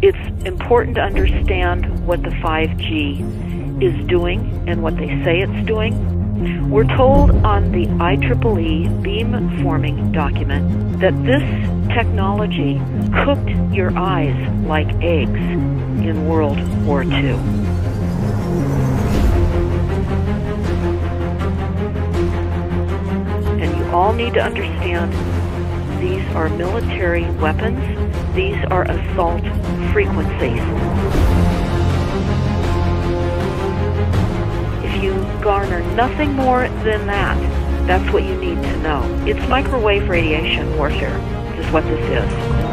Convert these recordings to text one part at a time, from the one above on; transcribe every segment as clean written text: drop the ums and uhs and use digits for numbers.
It's important to understand what the 5G is doing and what they say it's doing. We're told on the IEEE beamforming document that this technology cooked your eyes like eggs in World War II. And you all need to understand these are military weapons. These are assault frequencies. If you garner nothing more than that, that's what you need to know. It's microwave radiation warfare, is what this is.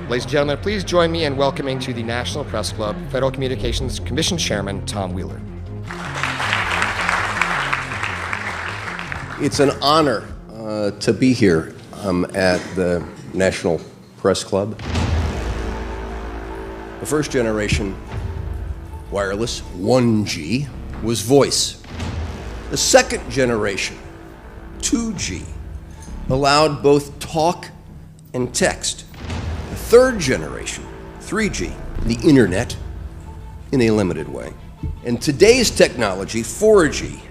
Ladies and gentlemen, please join me in welcoming to the National Press Club Federal Communications Commission Chairman Tom Wheeler. It's an honor to be here at the National Press Club. The first generation wireless, 1G, was voice. The second generation, 2G, allowed both talk and text. The third generation, 3G, the internet, in a limited way. And today's technology, 4G,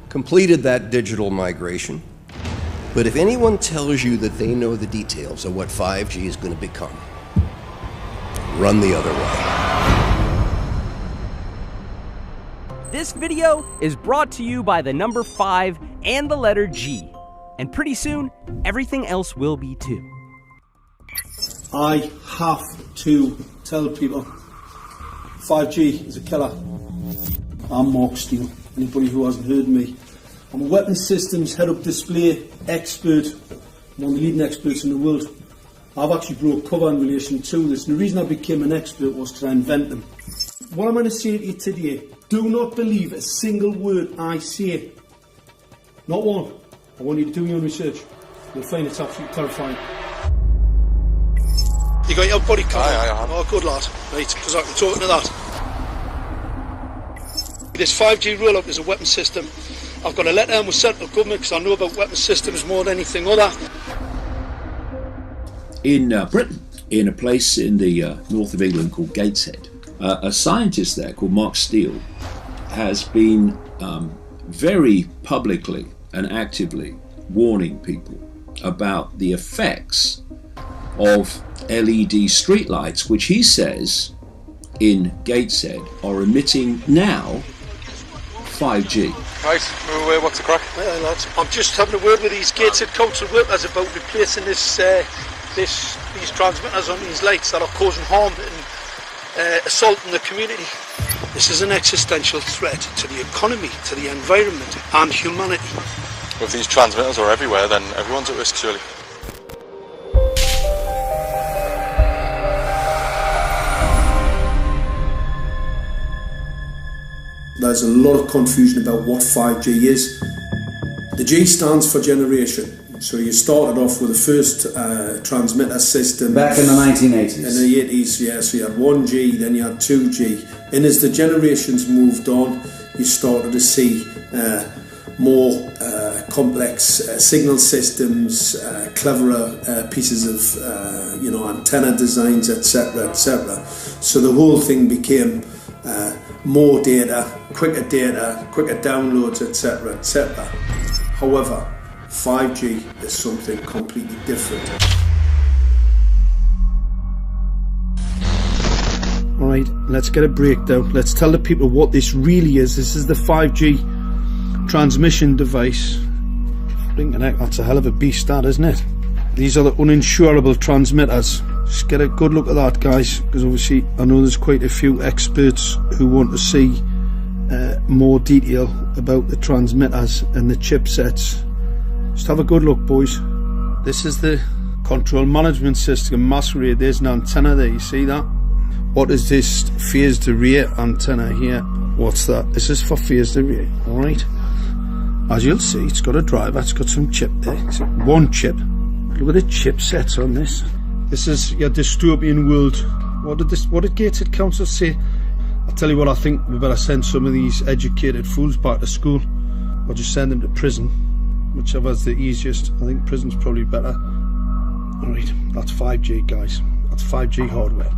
completed that digital migration. But if anyone tells you that they know the details of what 5G is going to become, run the other way. This video is brought to you by the number 5 and the letter G. And pretty soon, everything else will be too. I have to tell people 5G is a killer. I'm Mark Steele. Anybody who hasn't heard me, I'm a weapons systems head-up display expert. I'm one of the leading experts in the world. I've actually broke cover in relation to this, and the reason I became an expert was because I invented them. What I'm going to say to you today, do not believe a single word I say. Not one. I want you to do your own research. You'll find it's absolutely terrifying. You got your body covered? Aye. Oh, good lad. Right, because I can talk to that. This 5G roll-up is a weapon system. I've got a letter with central government because I know about weapon systems more than anything other. In Britain, in a place in the north of England called Gateshead, a scientist there called Mark Steele has been very publicly and actively warning people about the effects of LED streetlights, which he says in Gateshead are emitting now 5G. Right, move away, what's the crack? Yeah, lads. I'm just having a word with these Gateshead council workers about replacing these transmitters on these lights that are causing harm and assaulting the community. This is an existential threat to the economy, to the environment and humanity. If these transmitters are everywhere, then everyone's at risk, surely. There's a lot of confusion about what 5G is. The G stands for generation. So you started off with the first transmitter system. Back in the 1980s. In the 80s, yeah. So you had 1G, then you had 2G. And as the generations moved on, you started to see more complex signal systems, cleverer pieces of antenna designs, etc., etc. So the whole thing became more data, quicker downloads, etc., etc. However, 5G is something completely different. Alright, let's get a breakdown. Let's tell the people what this really is. This is the 5G transmission device. Blinking heck, that's a hell of a beast, that, isn't it? These are the uninsurable transmitters. Just get a good look at that, guys, because obviously I know there's quite a few experts who want to see more detail about the transmitters and the chipsets. Just have a good look, boys. This is the control management system masquerade. There's an antenna there, you see that? What is this phased array antenna here? What's that? This is for phased array, alright? As you'll see, it's got a driver, it's got some chip there. It's one chip. Look at the chipsets on this. This is your dystopian world. What did Gateshead Council say? I'll tell you what, I think we better send some of these educated fools back to school, or just send them to prison. Whichever's the easiest. I think prison's probably better. Alright, that's 5G, guys. That's 5G hardware.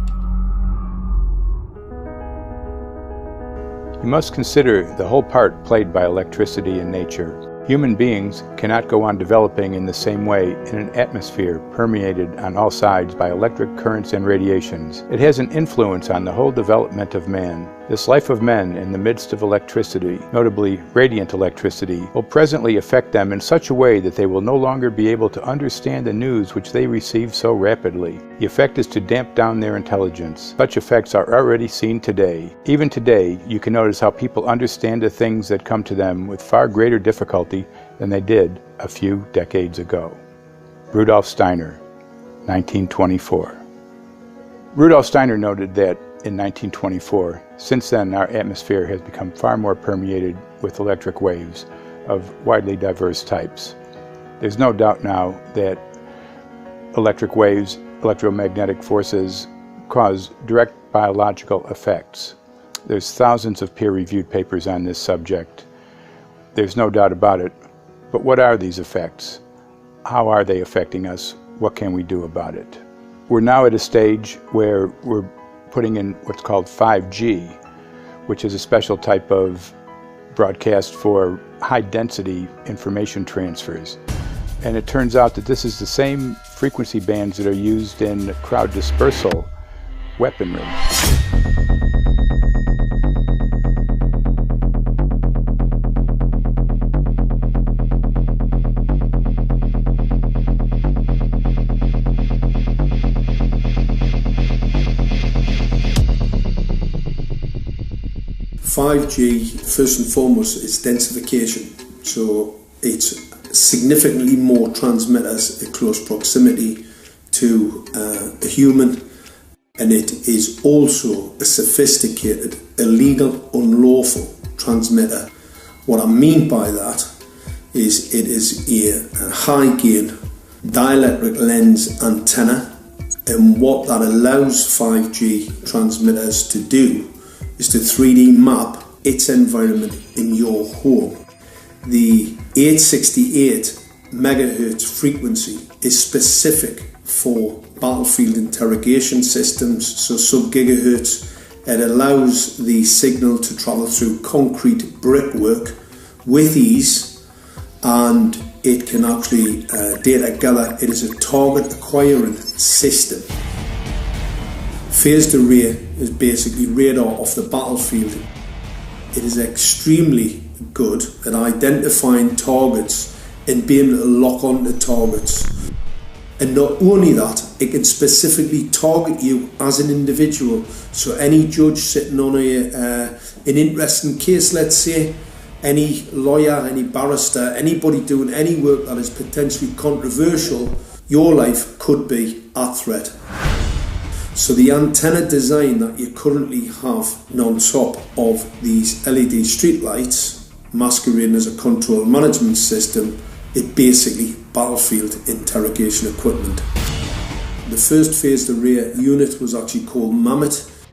You must consider the whole part played by electricity in nature. Human beings cannot go on developing in the same way in an atmosphere permeated on all sides by electric currents and radiations. It has an influence on the whole development of man. This life of men in the midst of electricity, notably radiant electricity, will presently affect them in such a way that they will no longer be able to understand the news which they receive so rapidly. The effect is to damp down their intelligence. Such effects are already seen today. Even today, you can notice how people understand the things that come to them with far greater difficulty than they did a few decades ago. Rudolf Steiner, 1924. Rudolf Steiner noted that in 1924, since then our atmosphere has become far more permeated with electric waves of widely diverse types. There's no doubt now that electric waves, electromagnetic forces, cause direct biological effects. There's thousands of peer-reviewed papers on this subject. There's no doubt about it. But what are these effects? How are they affecting us? What can we do about it? We're now at a stage where we're putting in what's called 5G, which is a special type of broadcast for high-density information transfers. And it turns out that this is the same frequency bands that are used in crowd dispersal weaponry. 5G, first and foremost, is densification. So it's significantly more transmitters at close proximity to a human, and it is also a sophisticated, illegal, unlawful transmitter. What I mean by that is it is a high gain dielectric lens antenna, and what that allows 5G transmitters to do is to 3D map its environment in your home. The 868 megahertz frequency is specific for battlefield interrogation systems, so sub-gigahertz. It allows the signal to travel through concrete brickwork with ease, and it can actually data gather. It is a target acquiring system. Phased array is basically radar off the battlefield. It is extremely good at identifying targets and being able to lock onto targets. And not only that, it can specifically target you as an individual. So any judge sitting on an interesting case, let's say, any lawyer, any barrister, anybody doing any work that is potentially controversial, your life could be at threat. So the antenna design that you currently have on top of these LED streetlights, masquerading as a control management system, is basically battlefield interrogation equipment. The first phased array unit was actually called Mammoth,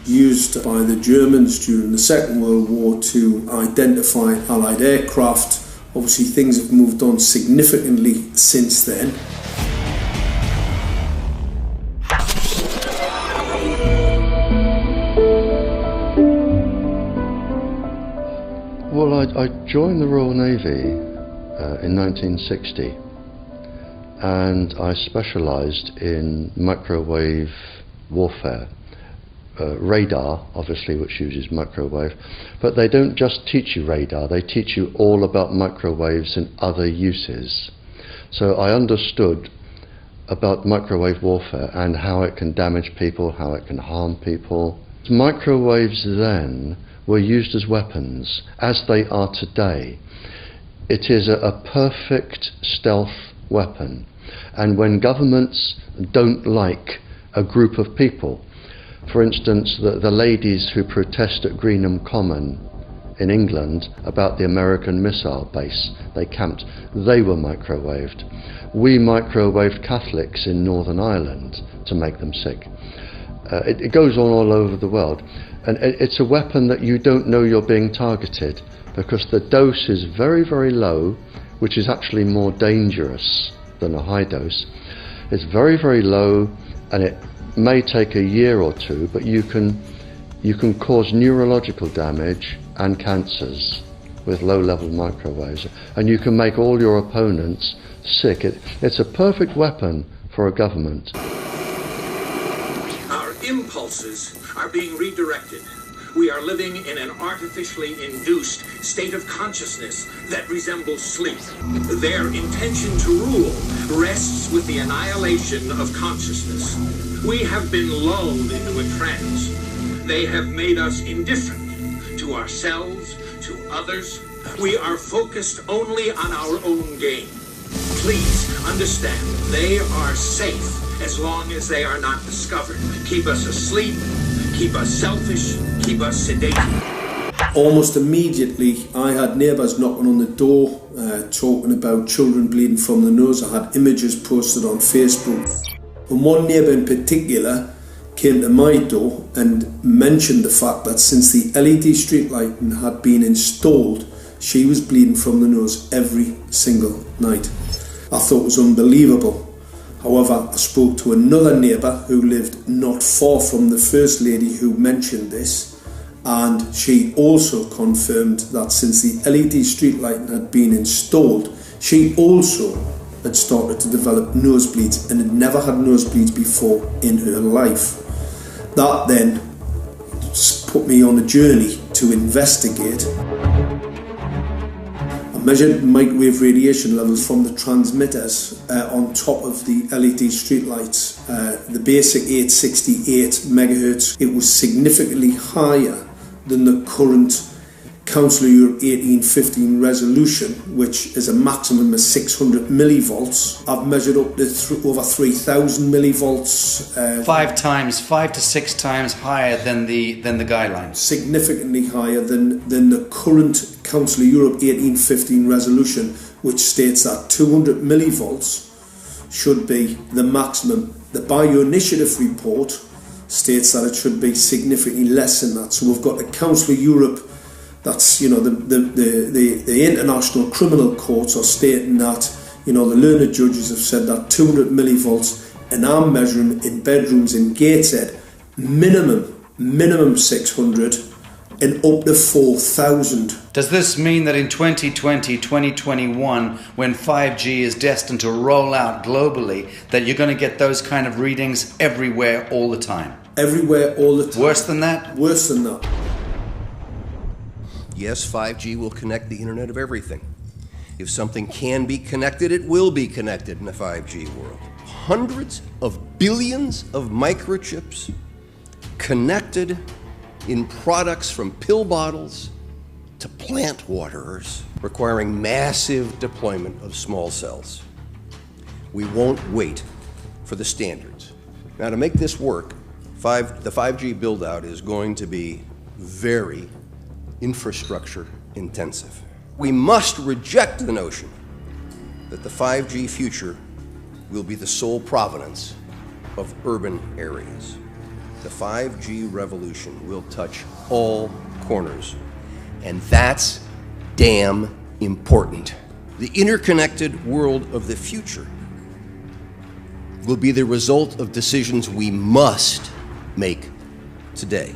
used by the Germans during the Second World War to identify Allied aircraft. Obviously things have moved on significantly since then. Well, I joined the Royal Navy in 1960, and I specialised in microwave warfare. Radar, obviously, which uses microwave, but they don't just teach you radar, they teach you all about microwaves and other uses. So I understood about microwave warfare and how it can damage people, how it can harm people. Microwaves then were used as weapons, as they are today. It is a perfect stealth weapon, and when governments don't like a group of people, For instance, the ladies who protest at Greenham Common in England about the American missile base they camped, they were microwaved. We microwaved Catholics in Northern Ireland to make them sick. It goes on all over the world, and it's a weapon that you don't know you're being targeted because the dose is very, very low, which is actually more dangerous than a high dose. It's very, very low, and it may take a year or two, but you can cause neurological damage and cancers with low-level microwaves, and you can make all your opponents sick. It's a perfect weapon for a government. Our impulses are being redirected. We are living in an artificially induced state of consciousness that resembles sleep. Their intention to rule rests with the annihilation of consciousness. We have been lulled into a trance. They have made us indifferent to ourselves, to others. We are focused only on our own gain. Please understand, they are safe as long as they are not discovered. Keep us asleep, keep us selfish, keep us sedated. Almost immediately, I had neighbours knocking on the door, talking about children bleeding from the nose. I had images posted on Facebook. And one neighbour in particular came to my door and mentioned the fact that since the LED street lighting had been installed, she was bleeding from the nose every single night. I thought it was unbelievable. However, I spoke to another neighbour who lived not far from the first lady who mentioned this, and she also confirmed that since the LED street lighting had been installed, she also had started to develop nosebleeds and had never had nosebleeds before in her life. That then put me on a journey to investigate. I measured microwave radiation levels from the transmitters on top of the LED streetlights. The basic 868 megahertz, it was significantly higher than the current Council of Europe 1815 resolution, which is a maximum of 600 millivolts. I've measured up to over 3,000 millivolts. 5 to 6 times higher than the guidelines. Significantly higher than the current Council of Europe 1815 resolution, which states that 200 millivolts should be the maximum. The Bioinitiative report states that it should be significantly less than that. So we've got the Council of Europe. That's, you know, the international criminal courts are stating that, you know, the learned judges have said that 200 millivolts, and I'm measuring in bedrooms in Gateshead, minimum 600 and up to 4,000. Does this mean that in 2020, 2021, when 5G is destined to roll out globally, that you're going to get those kind of readings everywhere all the time? Everywhere all the time. Worse than that? Worse than that. Yes, 5G will connect the Internet of everything. If something can be connected, it will be connected in a 5G world. Hundreds of billions of microchips connected in products from pill bottles to plant waterers, requiring massive deployment of small cells. We won't wait for the standards. Now, to make this work, the 5G build-out is going to be very infrastructure intensive. We must reject the notion that the 5G future will be the sole provenance of urban areas. The 5G revolution will touch all corners, and that's damn important. The interconnected world of the future will be the result of decisions we must make today.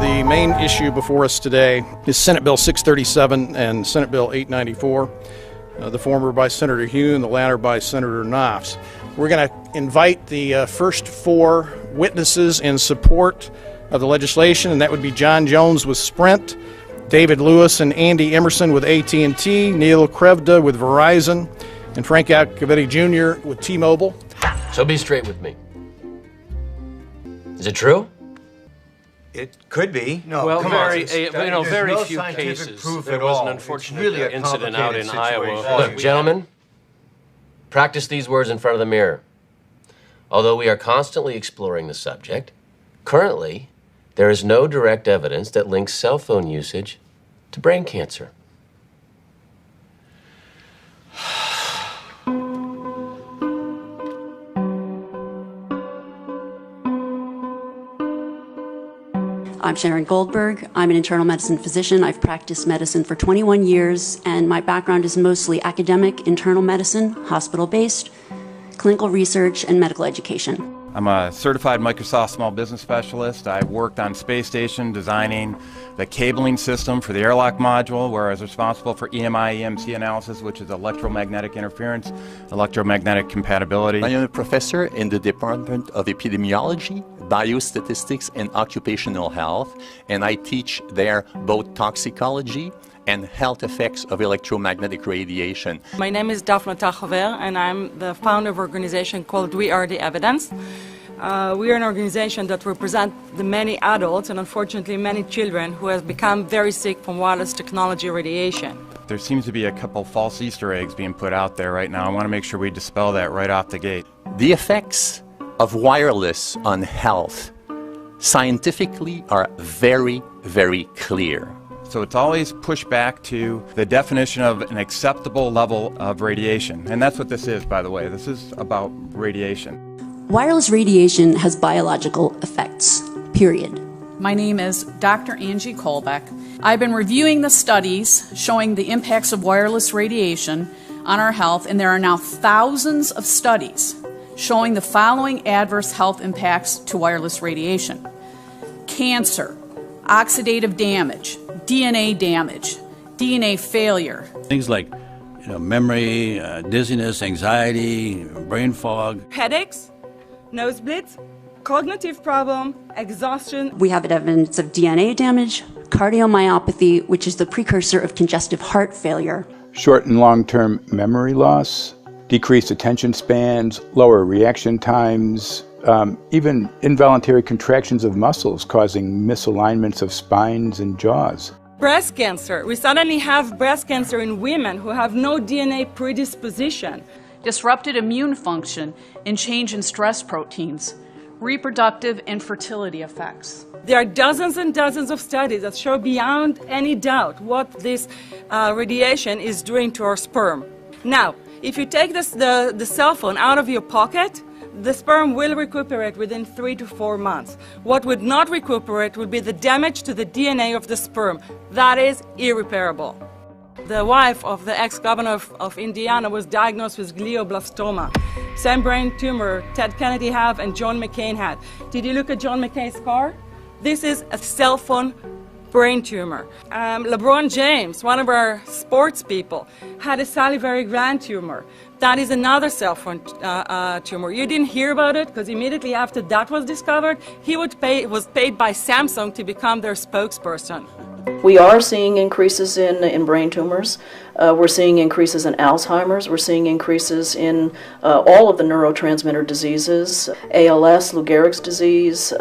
The main issue before us today is Senate Bill 637 and Senate Bill 894, the former by Senator Hugh and the latter by Senator Knopf. We're going to invite the first four witnesses in support of the legislation, and that would be John Jones with Sprint, David Lewis and Andy Emerson with AT&T, Neil Krevda with Verizon, and Frank Alcavetti Jr. with T-Mobile. So be straight with me. Is it true? It could be. No, well, very no few cases. Proof There at was all. an unfortunate It's really a incident out in complicated Iowa. situation. Look, gentlemen, practice these words in front of the mirror. Although we are constantly exploring the subject, currently, there is no direct evidence that links cell phone usage to brain cancer. I'm Sharon Goldberg. I'm an internal medicine physician. I've practiced medicine for 21 years, and my background is mostly academic, internal medicine, hospital-based, clinical research, and medical education. I'm a certified Microsoft small business specialist. I worked on space station designing the cabling system for the airlock module, where I was responsible for EMI, EMC analysis, which is electromagnetic interference, electromagnetic compatibility. I am a professor in the Department of Epidemiology, Biostatistics, and Occupational Health, and I teach there both toxicology and health effects of electromagnetic radiation. My name is Daphne Tachover, and I'm the founder of an organization called We Are the Evidence. We are an organization that represents the many adults and unfortunately many children who have become very sick from wireless technology radiation. There seems to be a couple false Easter eggs being put out there right now. I want to make sure we dispel that right off the gate. The effects of wireless on health scientifically are very, very clear. So it's always pushed back to the definition of an acceptable level of radiation. And that's what this is, by the way. This is about radiation. Wireless radiation has biological effects, period. My name is Dr. Angie Kolbeck. I've been reviewing the studies showing the impacts of wireless radiation on our health, and there are now thousands of studies showing the following adverse health impacts to wireless radiation: cancer, oxidative damage, DNA damage, DNA failure. Things like memory, dizziness, anxiety, brain fog. Headaches, nosebleeds, cognitive problem, exhaustion. We have evidence of DNA damage, cardiomyopathy, which is the precursor of congestive heart failure. Short and long-term memory loss, decreased attention spans, lower reaction times, even involuntary contractions of muscles causing misalignments of spines and jaws. Breast cancer. We suddenly have breast cancer in women who have no DNA predisposition. Disrupted immune function and change in stress proteins, reproductive and fertility effects. There are dozens and dozens of studies that show beyond any doubt what this radiation is doing to our sperm. Now, if you take the cell phone out of your pocket, the sperm will recuperate within 3 to 4 months. What would not recuperate would be the damage to the DNA of the sperm. That is irreparable. The wife of the ex-governor of Indiana was diagnosed with glioblastoma. Same brain tumor Ted Kennedy had and John McCain had. Did you look at John McCain's scar? This is a cell phone brain tumor. LeBron James, one of our sports people, had a salivary gland tumor. That is another cell phone tumor. You didn't hear about it because immediately after that was discovered, he was paid by Samsung to become their spokesperson. We are seeing increases in brain tumors. We're seeing increases in Alzheimer's. We're seeing increases in all of the neurotransmitter diseases, ALS, Lou Gehrig's disease,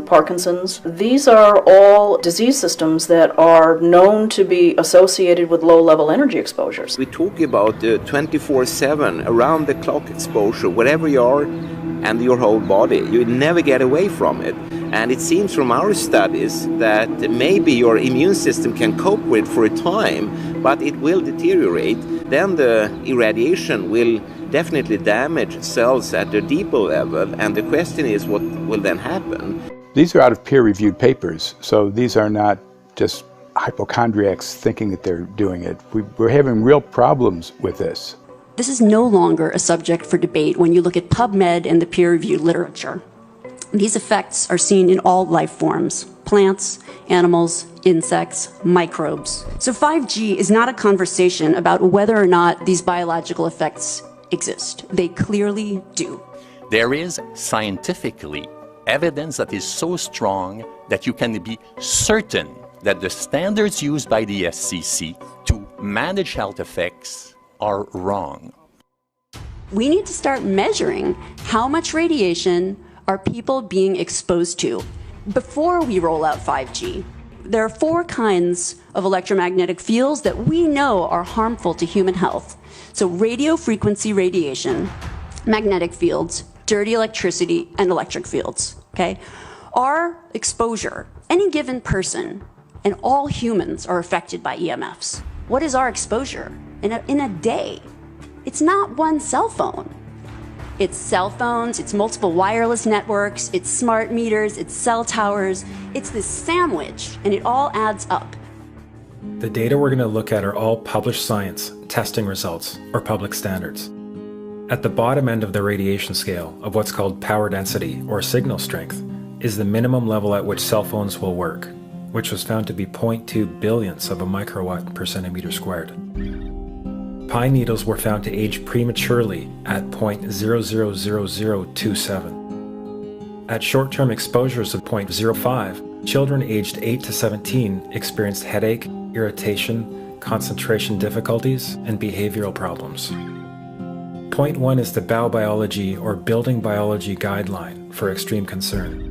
Parkinson's. These are all disease systems that are known to be associated with low-level energy exposures. We talk about 24/7, around-the-clock exposure, wherever you are and your whole body. You never get away from it. And it seems from our studies that maybe your immune system can cope with for a time, but it will deteriorate. Then the irradiation will definitely damage cells at a deeper level, and the question is what will then happen? These are out of peer-reviewed papers, so these are not just hypochondriacs thinking that they're doing it. We're having real problems with this. This is no longer a subject for debate when you look at PubMed and the peer-reviewed literature. These effects are seen in all life forms: plants, animals, insects, microbes. So 5G is not a conversation about whether or not these biological effects exist. They clearly do. There is scientifically evidence that is so strong that you can be certain that the standards used by the SCC to manage health effects are wrong. We need to start measuring how much radiation are people being exposed to. before we roll out 5G, there are 4 kinds of electromagnetic fields that we know are harmful to human health. So radio frequency radiation, magnetic fields, dirty electricity, and electric fields, okay? Our exposure, any given person, and all humans are affected by EMFs. What is our exposure in a day? It's not one cell phone. It's cell phones, it's multiple wireless networks, it's smart meters, it's cell towers. It's this sandwich, and it all adds up. The data we're going to look at are all published science, testing results, or public standards. At the bottom end of the radiation scale of what's called power density, or signal strength, is the minimum level at which cell phones will work, which was found to be 0.2 billionths of a microwatt per centimeter squared. Pine needles were found to age prematurely at 0.000027. At short-term exposures of 0.05, children aged 8 to 17 experienced headache, irritation, concentration difficulties, and behavioral problems. 0.1 is the Bow Biology or Building Biology Guideline for extreme concern.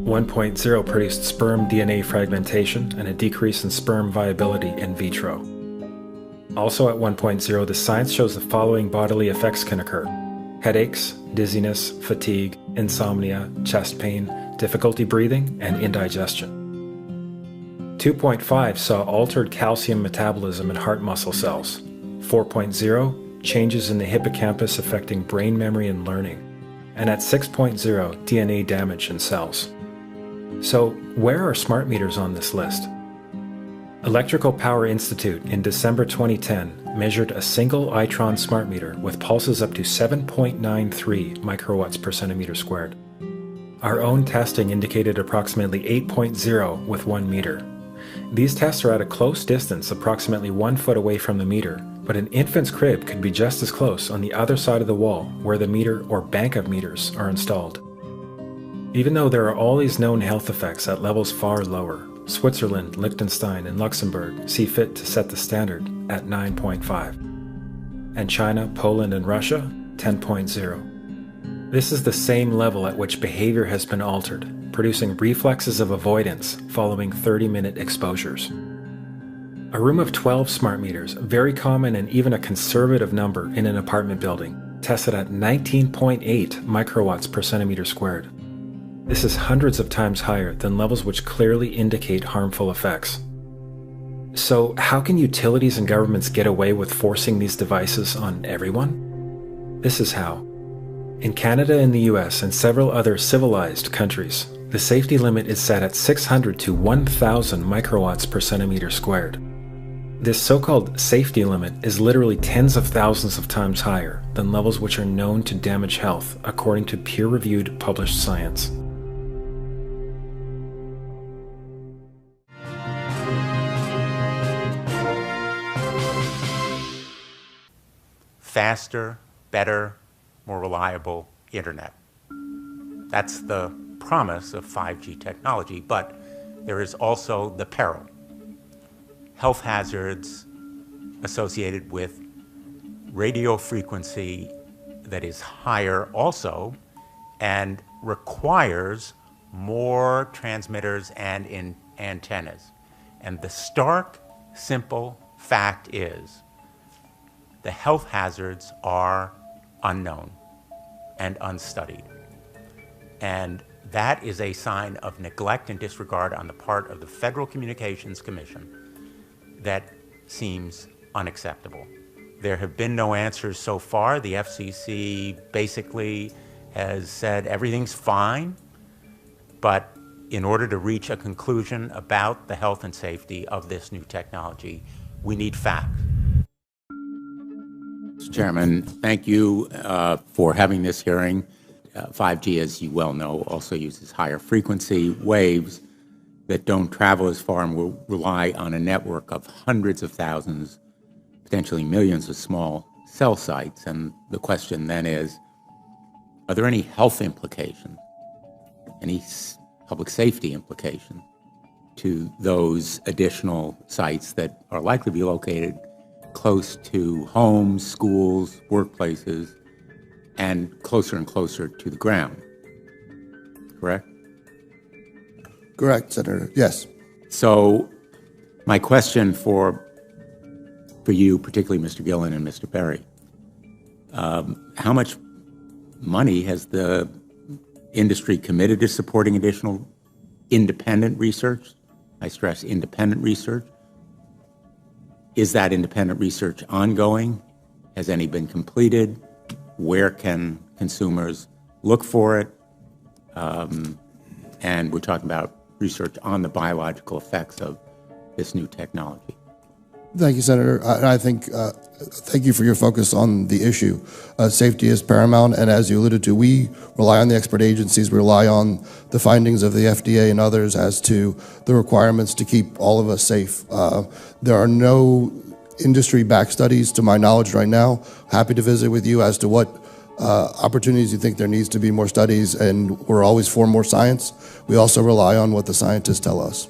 1.0 produced sperm DNA fragmentation and a decrease in sperm viability in vitro. Also at 1.0, the science shows the following bodily effects can occur: headaches, dizziness, fatigue, insomnia, chest pain, difficulty breathing, and indigestion. 2.5 saw altered calcium metabolism in heart muscle cells. 4.0, changes in the hippocampus affecting brain memory and learning. And at 6.0, DNA damage in cells. So, where are smart meters on this list? Electrical Power Institute in December 2010 measured a single Itron smart meter with pulses up to 7.93 microwatts per centimeter squared. Our own testing indicated approximately 8.0 with 1 meter. These tests are at a close distance, approximately 1 foot away from the meter, but an infant's crib could be just as close on the other side of the wall where the meter or bank of meters are installed. Even though there are all these known health effects at levels far lower, Switzerland, Liechtenstein, and Luxembourg see fit to set the standard at 9.5. And China, Poland, and Russia, 10.0. This is the same level at which behavior has been altered, producing reflexes of avoidance following 30-minute exposures. A room of 12 smart meters, very common and even a conservative number in an apartment building, tested at 19.8 microwatts per centimeter squared. This is hundreds of times higher than levels which clearly indicate harmful effects. So, how can utilities and governments get away with forcing these devices on everyone? This is how. In Canada and the US and several other civilized countries, the safety limit is set at 600 to 1,000 microwatts per centimeter squared. This so-called safety limit is literally tens of thousands of times higher than levels which are known to damage health, according to peer-reviewed published science. Faster, better, more reliable internet. That's the promise of 5G technology, but there is also the peril. Health hazards associated with radio frequency that is higher also and requires more transmitters and antennas. And the stark, simple fact is the health hazards are unknown and unstudied. And that is a sign of neglect and disregard on the part of the Federal Communications Commission that seems unacceptable. There have been no answers so far. The FCC basically has said everything's fine, but in order to reach a conclusion about the health and safety of this new technology, we need facts. Mr. Chairman, thank you for having this hearing. 5G, as you well know, also uses higher frequency waves that don't travel as far and will rely on a network of hundreds of thousands, potentially millions of small cell sites. And the question then is, are there any health implications, any public safety implications to those additional sites that are likely to be located close to homes, schools, workplaces, and closer to the ground, correct? correct, Senator. Yes. So my question for you, particularly Mr. Gillen and Mr. Perry, how much money has the industry committed to supporting additional independent research? I stress independent research. Is that independent research ongoing? Has any been completed? Where can consumers look for it? And we're talking about research on the biological effects of this new technology. Thank you, Senator. I think, thank you for your focus on the issue. Safety is paramount, and as you alluded to, we rely on the expert agencies, we rely on the findings of the FDA and others as to the requirements to keep all of us safe. There are no industry-backed studies, to my knowledge right now. Happy to visit with you as to what opportunities you think there needs to be more studies, and we're always for more science. We also rely on what the scientists tell us.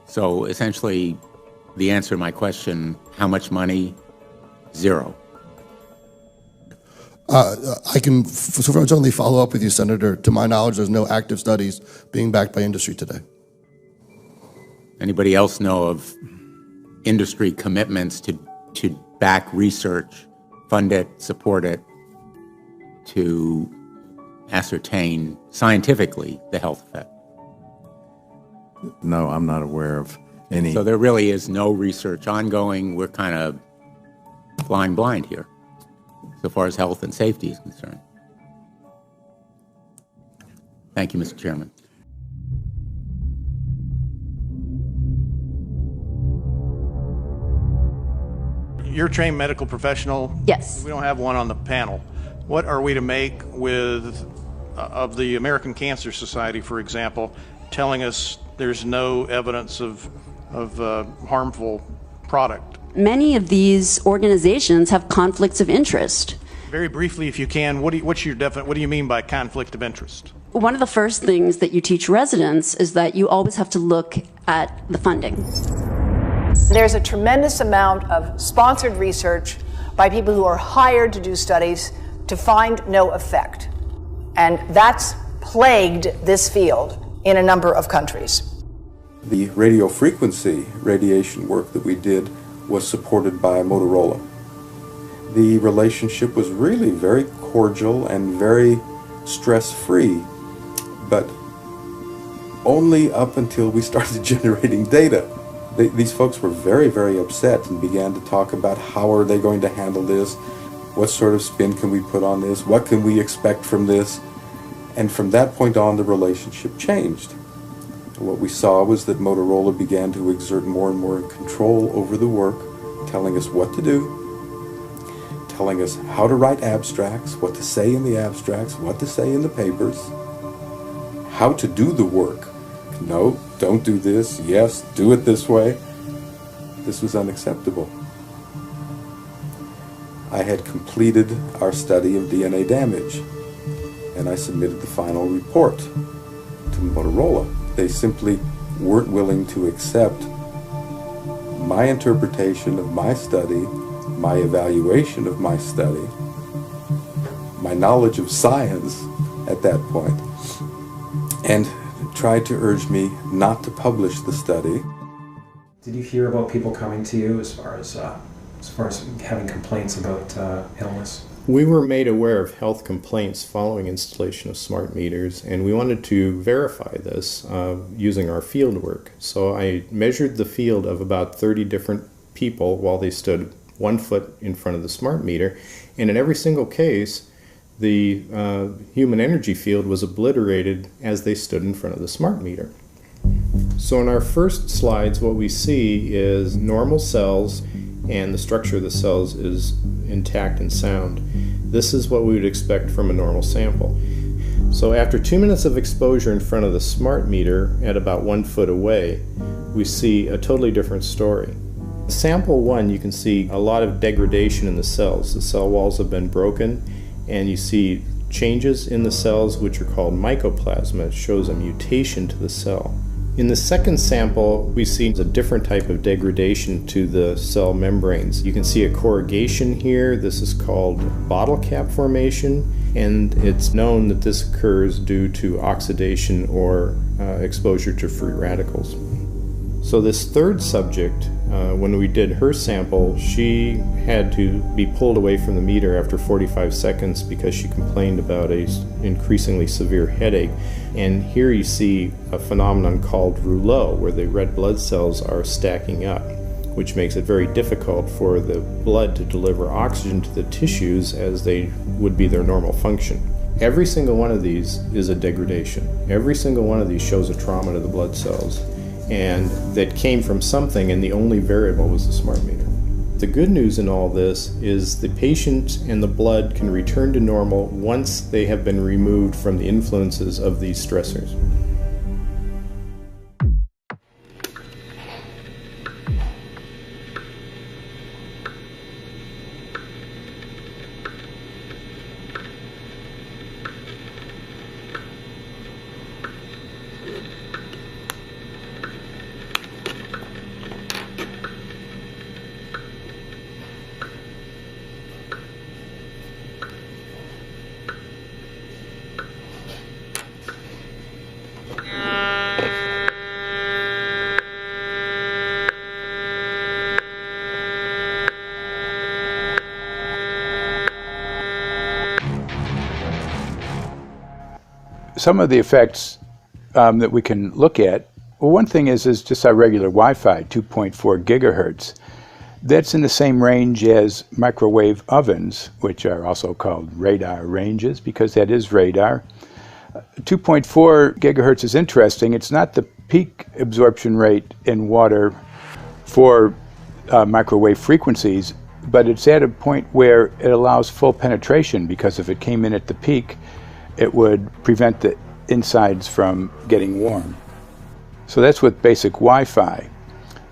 So essentially, the answer to my question, how much money? Zero. I can certainly follow up with you, Senator. To my knowledge, there's no active studies being backed by industry today. Anybody else know of industry commitments to back research, fund it, support it, to ascertain scientifically the health effect? No, I'm not aware of any. So there really is no research ongoing. We're kind of flying blind here, so far as health and safety is concerned. Thank you, Mr. Chairman. You're a trained medical professional. Yes. We don't have one on the panel. What are we to make of the American Cancer Society, for example, telling us there's no evidence of harmful product? Many of these organizations have conflicts of interest. Very briefly, if you can, what do you mean by conflict of interest? One of the first things that you teach residents is that you always have to look at the funding. There's a tremendous amount of sponsored research by people who are hired to do studies to find no effect. And that's plagued this field in a number of countries. The radio frequency radiation work that we did was supported by Motorola. The relationship was really very cordial and very stress-free, but only up until we started generating data. These folks were very, very upset and began to talk about how are they going to handle this, what sort of spin can we put on this, what can we expect from this, and from that point on the relationship changed. What we saw was that Motorola began to exert more and more control over the work, telling us what to do, telling us how to write abstracts, what to say in the abstracts, what to say in the papers, how to do the work. No, don't do this. Yes, do it this way. This was unacceptable. I had completed our study of DNA damage, and I submitted the final report to Motorola. They simply weren't willing to accept my interpretation of my study, my evaluation of my study, my knowledge of science at that point, and tried to urge me not to publish the study. Did you hear about people coming to you as far as having complaints about illness? We were made aware of health complaints following installation of smart meters, and we wanted to verify this using our field work. So I measured the field of about 30 different people while they stood 1 foot in front of the smart meter, and in every single case, the human energy field was obliterated as they stood in front of the smart meter. So in our first slides, what we see is normal cells, and the structure of the cells is intact and sound. This is what we would expect from a normal sample. So after 2 minutes of exposure in front of the smart meter at about 1 foot away, we see a totally different story. Sample 1, you can see a lot of degradation in the cells. The cell walls have been broken, and you see changes in the cells which are called mycoplasma. It shows a mutation to the cell. In the second sample, we see a different type of degradation to the cell membranes. You can see a corrugation here. This is called bottle cap formation, and it's known that this occurs due to oxidation or exposure to free radicals. So this third subject, when we did her sample, she had to be pulled away from the meter after 45 seconds because she complained about an increasingly severe headache. And here you see a phenomenon called rouleau, where the red blood cells are stacking up, which makes it very difficult for the blood to deliver oxygen to the tissues as they would be their normal function. Every single one of these is a degradation. Every single one of these shows a trauma to the blood cells, and that came from something, and the only variable was the SMART meter. The good news in all this is the patient and the blood can return to normal once they have been removed from the influences of these stressors. Some of the effects that we can look at, well, one thing is just our regular Wi-Fi, 2.4 gigahertz. That's in the same range as microwave ovens, which are also called radar ranges, because that is radar. 2.4 gigahertz is interesting. It's not the peak absorption rate in water for microwave frequencies, but it's at a point where it allows full penetration, because if it came in at the peak, it would prevent the insides from getting warm. So that's with basic Wi-Fi.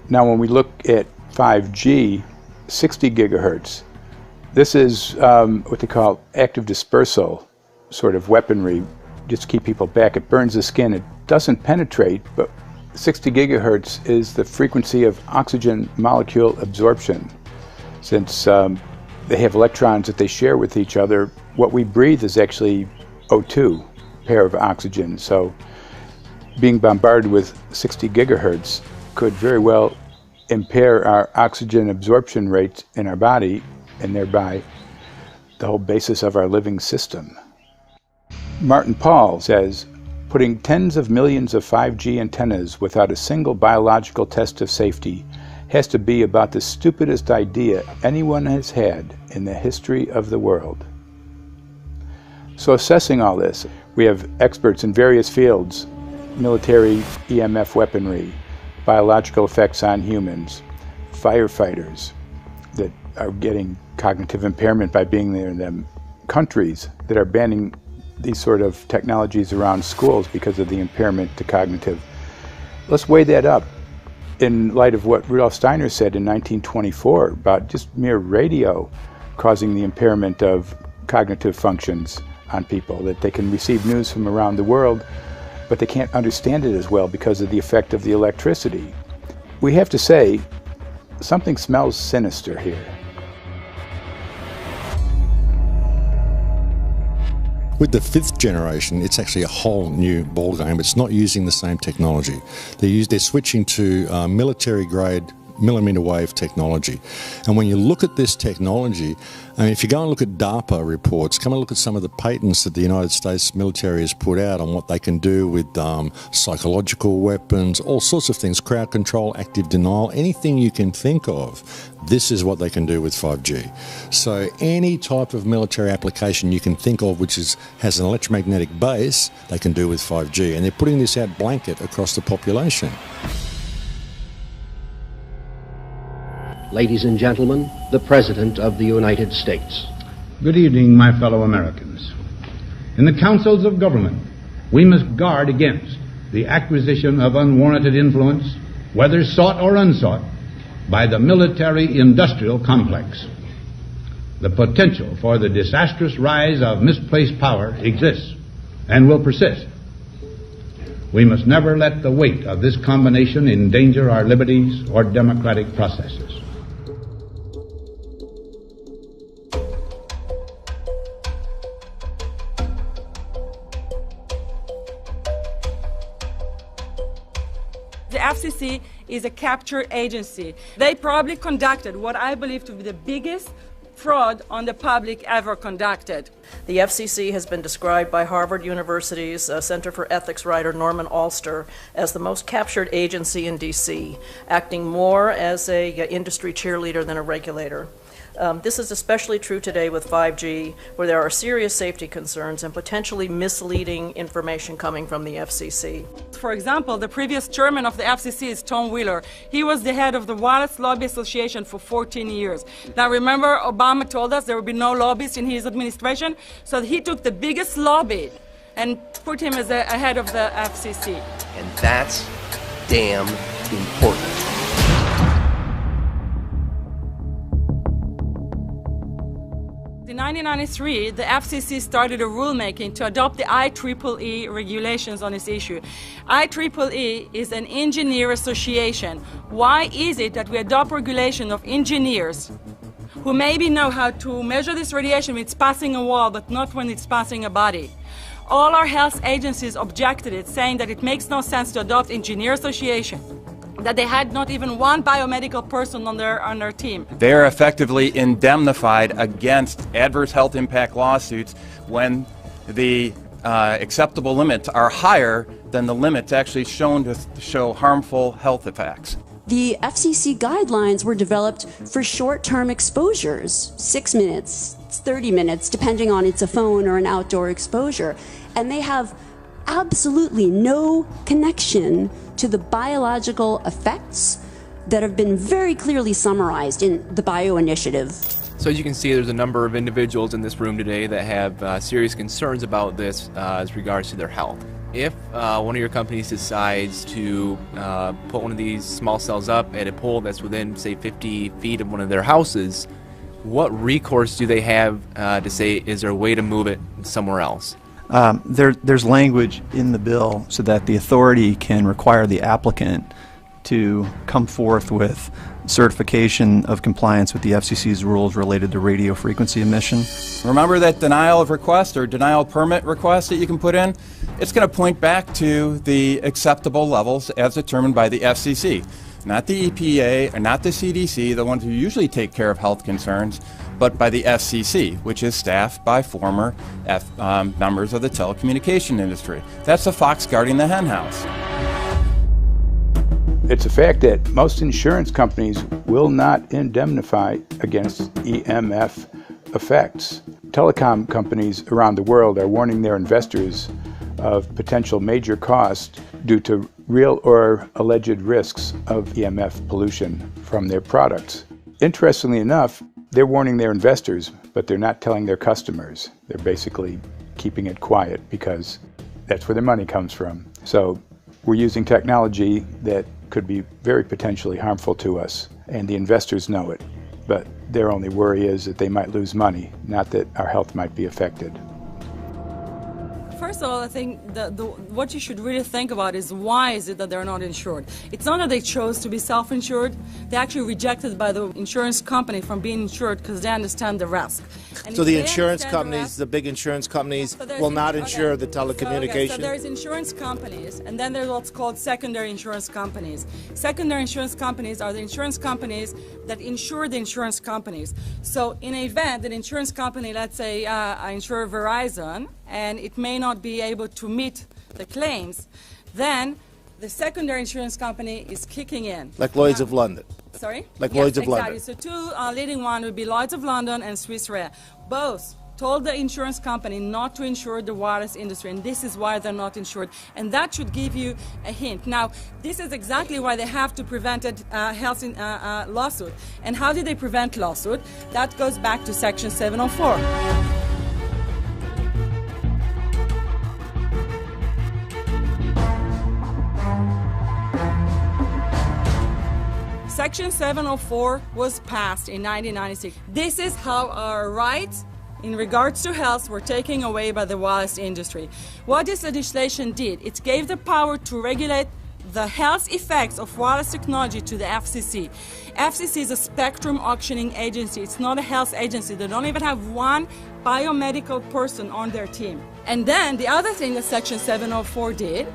Now when we look at 5G, 60 gigahertz, this is what they call active dispersal sort of weaponry, just to keep people back. It burns the skin. It doesn't penetrate, but 60 gigahertz is the frequency of oxygen molecule absorption. Since they have electrons that they share with each other, what we breathe is actually O2, pair of oxygen. So being bombarded with 60 gigahertz could very well impair our oxygen absorption rates in our body, and thereby the whole basis of our living system. Martin Pall says, putting tens of millions of 5G antennas without a single biological test of safety has to be about the stupidest idea anyone has had in the history of the world. So assessing all this, we have experts in various fields: military EMF weaponry, biological effects on humans, firefighters that are getting cognitive impairment by being there in them, countries that are banning these sort of technologies around schools because of the impairment to cognitive. Let's weigh that up in light of what Rudolf Steiner said in 1924 about just mere radio causing the impairment of cognitive functions on people, that they can receive news from around the world, but they can't understand it as well because of the effect of the electricity. We have to say, something smells sinister here. With the 5th generation, it's actually a whole new ballgame. It's not using the same technology. They're switching to military-grade millimeter wave technology. And when you look at this technology, I mean, if you go and look at DARPA reports, come and look at some of the patents that the United States military has put out on what they can do with psychological weapons, all sorts of things, crowd control, active denial, anything you can think of. This is what they can do with 5G. So any type of military application you can think of which has an electromagnetic base, they can do with 5G. And they're putting this out blanket across the population. Ladies and gentlemen, the President of the United States. Good evening, my fellow Americans. In the councils of government, we must guard against the acquisition of unwarranted influence, whether sought or unsought, by the military-industrial complex. The potential for the disastrous rise of misplaced power exists and will persist. We must never let the weight of this combination endanger our liberties or democratic processes. The FCC is a capture agency. They probably conducted what I believe to be the biggest fraud on the public ever conducted. The FCC has been described by Harvard University's Center for Ethics writer Norman Alster as the most captured agency in D.C., acting more as an industry cheerleader than a regulator. This is especially true today with 5G, where there are serious safety concerns and potentially misleading information coming from the FCC. For example, the previous chairman of the FCC is Tom Wheeler. He was the head of the Wireless Lobby Association for 14 years. Now remember, Obama told us there would be no lobbyists in his administration, so he took the biggest lobby and put him as a head of the FCC. And that's damn important. In 1993, the FCC started a rulemaking to adopt the IEEE regulations on this issue. IEEE is an engineer association. Why is it that we adopt regulation of engineers who maybe know how to measure this radiation when it's passing a wall, but not when it's passing a body? All our health agencies objected it, saying that it makes no sense to adopt engineer association, that they had not even one biomedical person on their team. They are effectively indemnified against adverse health impact lawsuits when the acceptable limits are higher than the limits actually shown to show harmful health effects. The FCC guidelines were developed for short-term exposures, 6 minutes, 30 minutes, depending on it's a phone or an outdoor exposure. And they have absolutely no connection to the biological effects that have been very clearly summarized in the Bio Initiative. So as you can see, there's a number of individuals in this room today that have serious concerns about this as regards to their health. If one of your companies decides to put one of these small cells up at a pole that's within, say, 50 feet of one of their houses, what recourse do they have to say, is there a way to move it somewhere else? There's language in the bill so that the authority can require the applicant to come forth with certification of compliance with the FCC's rules related to radio frequency emission. Remember that denial of request or denial of permit request that you can put in? It's going to point back to the acceptable levels as determined by the FCC, not the EPA or not the CDC, the ones who usually take care of health concerns, but by the FCC, which is staffed by former members of the telecommunication industry. That's the fox guarding the hen house. It's a fact that most insurance companies will not indemnify against EMF effects. Telecom companies around the world are warning their investors of potential major costs due to real or alleged risks of EMF pollution from their products. Interestingly enough, they're warning their investors, but they're not telling their customers. They're basically keeping it quiet because that's where their money comes from. So we're using technology that could be very potentially harmful to us, and the investors know it. But their only worry is that they might lose money, not that our health might be affected. First of all, I think what you should really think about is why is it that they're not insured? It's not that they chose to be self-insured. They actually rejected by the insurance company from being insured because they understand the risk. So the insurance companies, the big insurance companies, will not insure the telecommunications? So there's insurance companies, and then there's what's called secondary insurance companies. Secondary insurance companies are the insurance companies that insure the insurance companies. So in an event, an insurance company, let's say I insure Verizon, and it may not be able to meet the claims, then the secondary insurance company is kicking in. Like Lloyd's of London? Sorry? Like yes, Lloyd's of exactly. London. So two leading ones would be Lloyd's of London and Swiss Re. Both told the insurance company not to insure the wireless industry, and this is why they're not insured. And that should give you a hint. Now, this is exactly why they have to prevent a health lawsuit. And how did they prevent lawsuit? That goes back to Section 704. Section 704 was passed in 1996. This is how our rights in regards to health were taken away by the wireless industry. What this legislation did, it gave the power to regulate the health effects of wireless technology to the FCC. FCC is a spectrum auctioning agency. It's not a health agency. They don't even have one biomedical person on their team. And then the other thing that Section 704 did,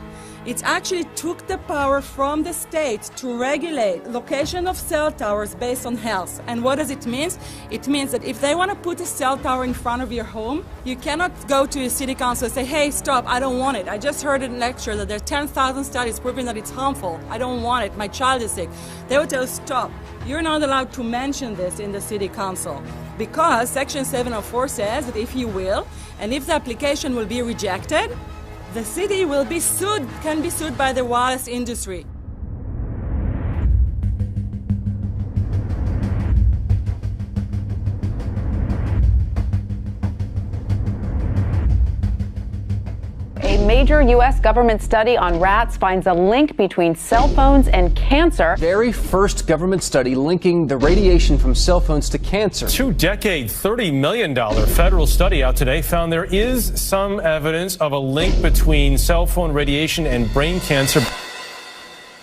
It actually took the power from the state to regulate location of cell towers based on health. And what does it mean? It means that if they want to put a cell tower in front of your home, you cannot go to your city council and say, hey, stop, I don't want it. I just heard in a lecture that there are 10,000 studies proving that it's harmful. I don't want it. My child is sick. They will tell you, stop. You're not allowed to mention this in the city council because Section 704 says that if you will, and if the application will be rejected, the city will be sued, can be sued by the wireless industry. A major U.S. government study on rats finds a link between cell phones and cancer. Very first government study linking the radiation from cell phones to cancer. Two-decade, $30 million federal study out today found there is some evidence of a link between cell phone radiation and brain cancer.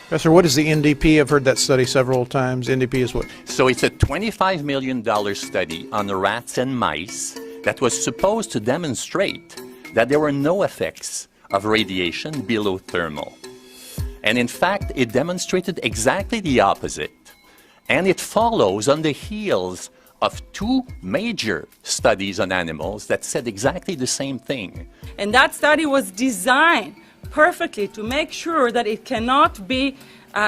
Professor, what is the NDP? I've heard that study several times. NDP is what? So it's a $25 million study on rats and mice that was supposed to demonstrate that there were no effects of radiation below thermal. And in fact, it demonstrated exactly the opposite. And it follows on the heels of two major studies on animals that said exactly the same thing. And that study was designed perfectly to make sure that it cannot be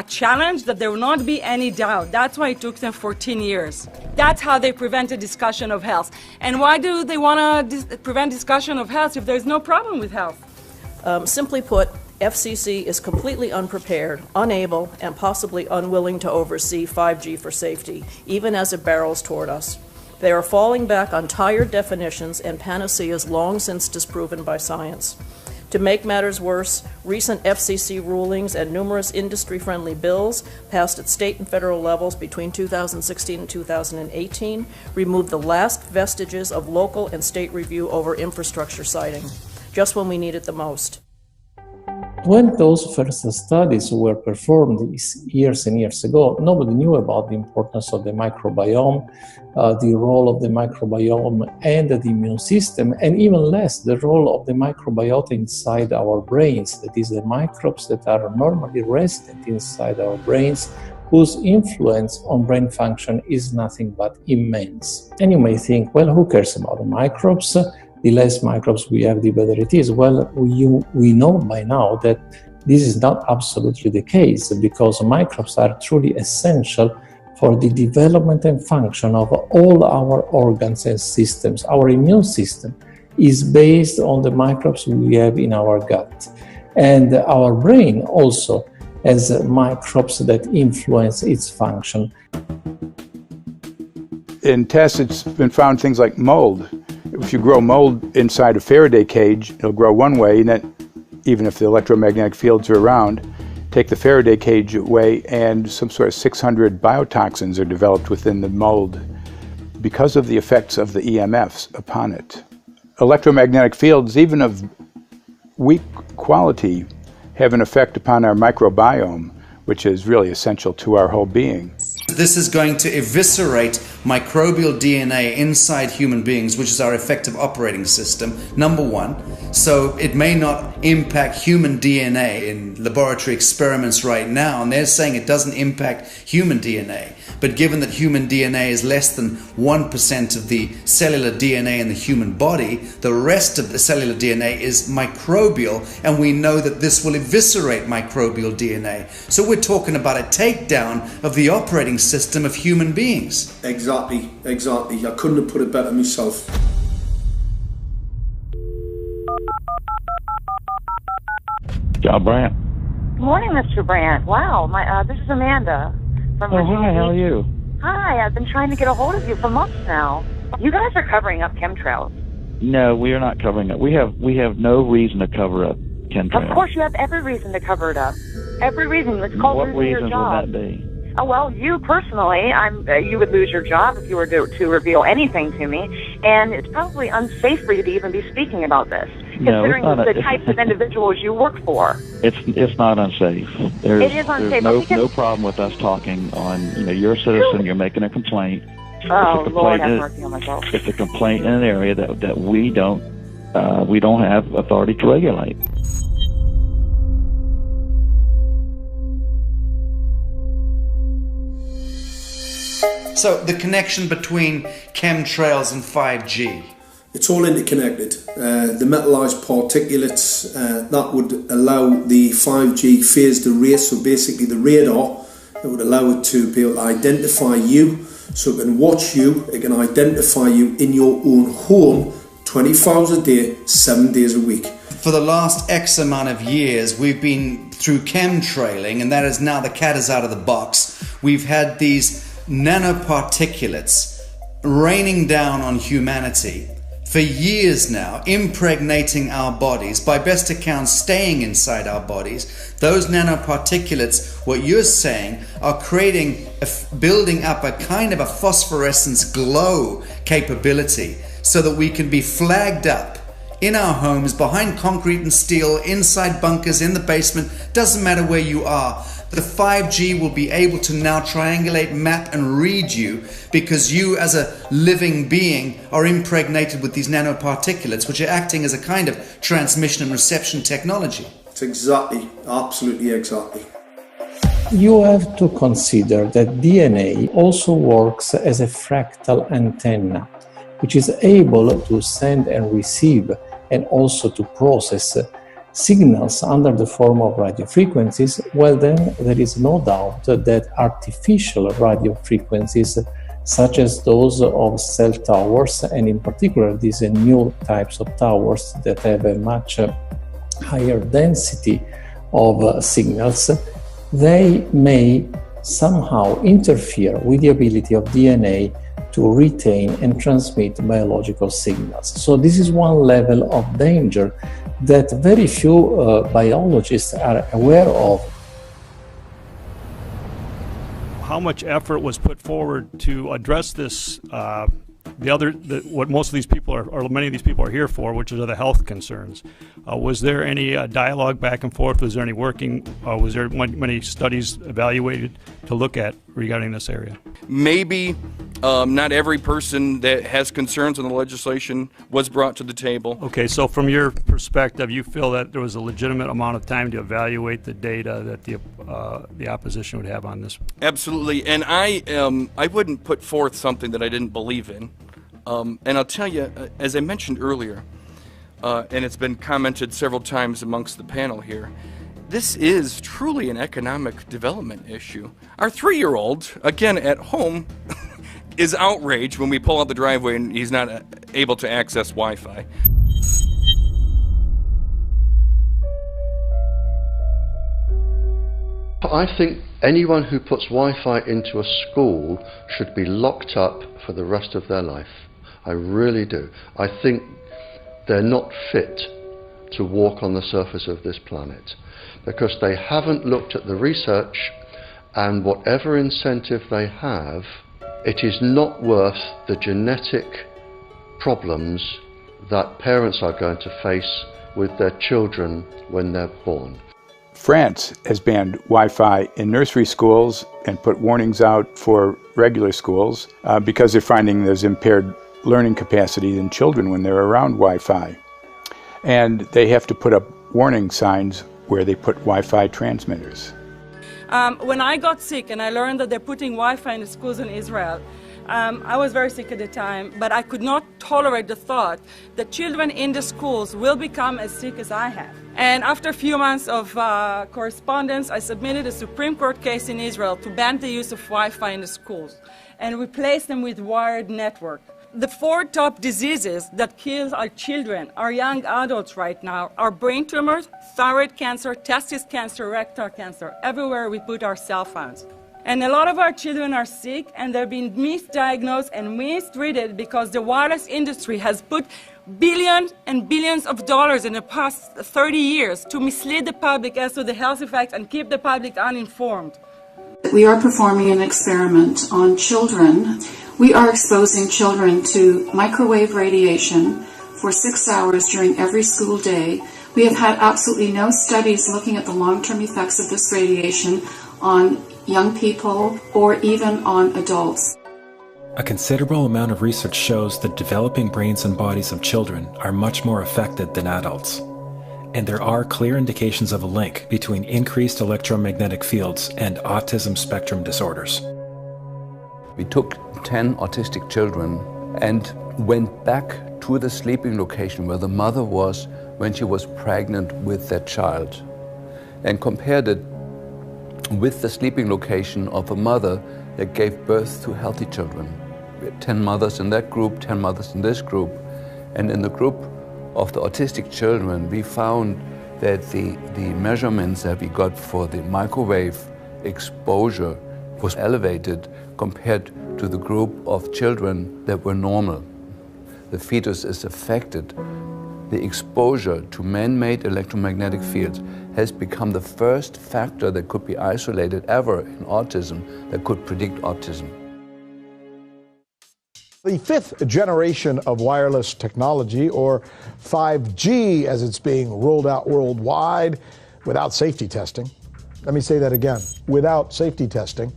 challenged, that there will not be any doubt. That's why it took them 14 years. That's how they prevented discussion of health. And why do they want to prevent discussion of health if there's no problem with health? Simply put, FCC is completely unprepared, unable, and possibly unwilling to oversee 5G for safety, even as it barrels toward us. They are falling back on tired definitions and panaceas long since disproven by science. To make matters worse, recent FCC rulings and numerous industry-friendly bills passed at state and federal levels between 2016 and 2018 removed the last vestiges of local and state review over infrastructure siting, just when we need it the most. When those first studies were performed years and years ago, nobody knew about the importance of the microbiome, the role of the microbiome and the immune system, and even less the role of the microbiota inside our brains, that is, the microbes that are normally resident inside our brains, whose influence on brain function is nothing but immense. And you may think, well, who cares about the microbes? The less microbes we have, the better it is. Well, we know by now that this is not absolutely the case, because microbes are truly essential for the development and function of all our organs and systems. Our immune system is based on the microbes we have in our gut. And our brain also has microbes that influence its function. In tests, it's been found things like mold. If you grow mold inside a Faraday cage, it'll grow one way, and then even if the electromagnetic fields are around, take the Faraday cage away and some sort of 600 biotoxins are developed within the mold because of the effects of the EMFs upon it. Electromagnetic fields, even of weak quality, have an effect upon our microbiome, which is really essential to our whole being. This is going to eviscerate microbial DNA inside human beings, which is our effective operating system, number one. So it may not impact human DNA in laboratory experiments right now, and they're saying it doesn't impact human DNA. But given that human DNA is less than 1% of the cellular DNA in the human body, the rest of the cellular DNA is microbial, and we know that this will eviscerate microbial DNA. So we're talking about a takedown of the operating system of human beings. Exactly. I couldn't have put it better myself. John Brandt. Good morning, Mr. Brandt. Wow, this is Amanda from Virginia. Hi, how are you? Hi, I've been trying to get a hold of you for months now. You guys are covering up chemtrails. No, we are not covering it. We have no reason to cover up chemtrails. Of course, you have every reason to cover it up. Every reason. It's called losing your job. What reasons would that be? Oh, well, you personally, you would lose your job if you were to reveal anything to me, and it's probably unsafe for you to even be speaking about this, considering the types of individuals you work for. It's not unsafe. It is unsafe. There's no problem with us talking on, you're a citizen, you're making a complaint. Oh, Lord have mercy on myself. It's a complaint in an area that we don't have authority to regulate. So the connection between chemtrails and 5G. It's all interconnected. The metallized particulates, that would allow the 5G phased array, so basically the radar, that would allow it to be able to identify you, so it can watch you, it can identify you in your own home 24 hours a day, 7 days a week. For the last X amount of years, we've been through chemtrailing, and that is now the cat is out of the box. We've had these nanoparticulates raining down on humanity for years now, impregnating our bodies, by best accounts staying inside our bodies. Those nanoparticulates, what you're saying, are building up a kind of a phosphorescence glow capability so that we can be flagged up in our homes, behind concrete and steel, inside bunkers, in the basement, doesn't matter where you are. The 5G will be able to now triangulate, map and read you, because you as a living being are impregnated with these nanoparticulates, which are acting as a kind of transmission and reception technology. It's exactly, absolutely exactly. You have to consider that DNA also works as a fractal antenna, which is able to send and receive and also to process signals under the form of radio frequencies. Well, then there is no doubt that artificial radio frequencies, such as those of cell towers, and in particular these new types of towers that have a much higher density of signals, they may somehow interfere with the ability of DNA to retain and transmit biological signals. So this is one level of danger that very few biologists are aware of. How much effort was put forward to address this, what most of these people are, or many of these people are here for, which are the health concerns? Was there any dialogue back and forth? Was there any working? Was there many studies evaluated to look at regarding this area? Maybe not every person that has concerns on the legislation was brought to the table. Okay, so from your perspective, you feel that there was a legitimate amount of time to evaluate the data that the opposition would have on this? Absolutely, and I wouldn't put forth something that I didn't believe in. And I'll tell you, as I mentioned earlier, and it's been commented several times amongst the panel here, this is truly an economic development issue. Our 3-year-old, again at home, is outraged when we pull out the driveway and he's not able to access Wi-Fi. I think anyone who puts Wi-Fi into a school should be locked up for the rest of their life. I really do. I think they're not fit to walk on the surface of this planet because they haven't looked at the research, and whatever incentive they have, it is not worth the genetic problems that parents are going to face with their children when they're born. France has banned Wi-Fi in nursery schools and put warnings out for regular schools because they're finding there's impaired learning capacity in children when they're around Wi-Fi. And they have to put up warning signs where they put Wi-Fi transmitters. When I got sick and I learned that they're putting Wi-Fi in the schools in Israel, I was very sick at the time, but I could not tolerate the thought that children in the schools will become as sick as I have. And after a few months of correspondence, I submitted a Supreme Court case in Israel to ban the use of Wi-Fi in the schools and replace them with wired network. The 4 top diseases that kill our children, our young adults right now, are brain tumors, thyroid cancer, testis cancer, rectal cancer, everywhere we put our cell phones. And a lot of our children are sick and they're being misdiagnosed and mistreated because the wireless industry has put billions and billions of dollars in the past 30 years to mislead the public as to the health effects and keep the public uninformed. We are performing an experiment on children. We are exposing children to microwave radiation for 6 hours during every school day. We have had absolutely no studies looking at the long-term effects of this radiation on young people or even on adults. A considerable amount of research shows that developing brains and bodies of children are much more affected than adults. And there are clear indications of a link between increased electromagnetic fields and autism spectrum disorders. We took 10 autistic children and went back to the sleeping location where the mother was when she was pregnant with that child and compared it with the sleeping location of a mother that gave birth to healthy children. We had 10 mothers in that group, 10 mothers in this group, and in the group of the autistic children, we found that the measurements that we got for the microwave exposure was elevated compared to the group of children that were normal. The fetus is affected. The exposure to man-made electromagnetic fields has become the first factor that could be isolated ever in autism that could predict autism. The fifth generation of wireless technology, or 5G as it's being rolled out worldwide without safety testing. Let me say that again, without safety testing.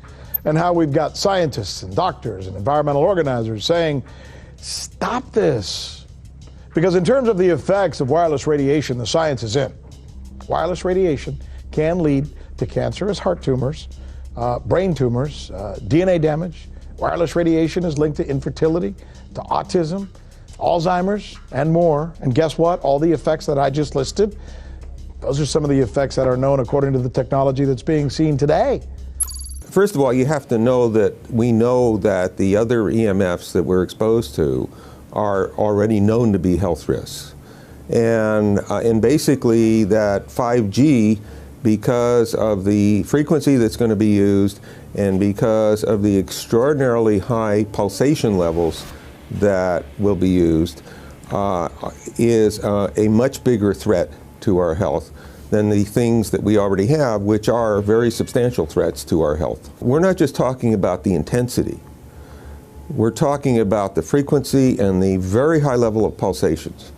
And how we've got scientists and doctors and environmental organizers saying, stop this. Because in terms of the effects of wireless radiation, the science is in. Wireless radiation can lead to cancerous heart tumors, brain tumors, DNA damage. Wireless radiation is linked to infertility, to autism, Alzheimer's, and more. And guess what? All the effects that I just listed, those are some of the effects that are known according to the technology that's being seen today. First of all, you have to know that we know that the other EMFs that we're exposed to are already known to be health risks. And basically that 5G, because of the frequency that's going to be used and because of the extraordinarily high pulsation levels that will be used, is a much bigger threat to our health than the things that we already have, which are very substantial threats to our health. We're not just talking about the intensity. We're talking about the frequency and the very high level of pulsations.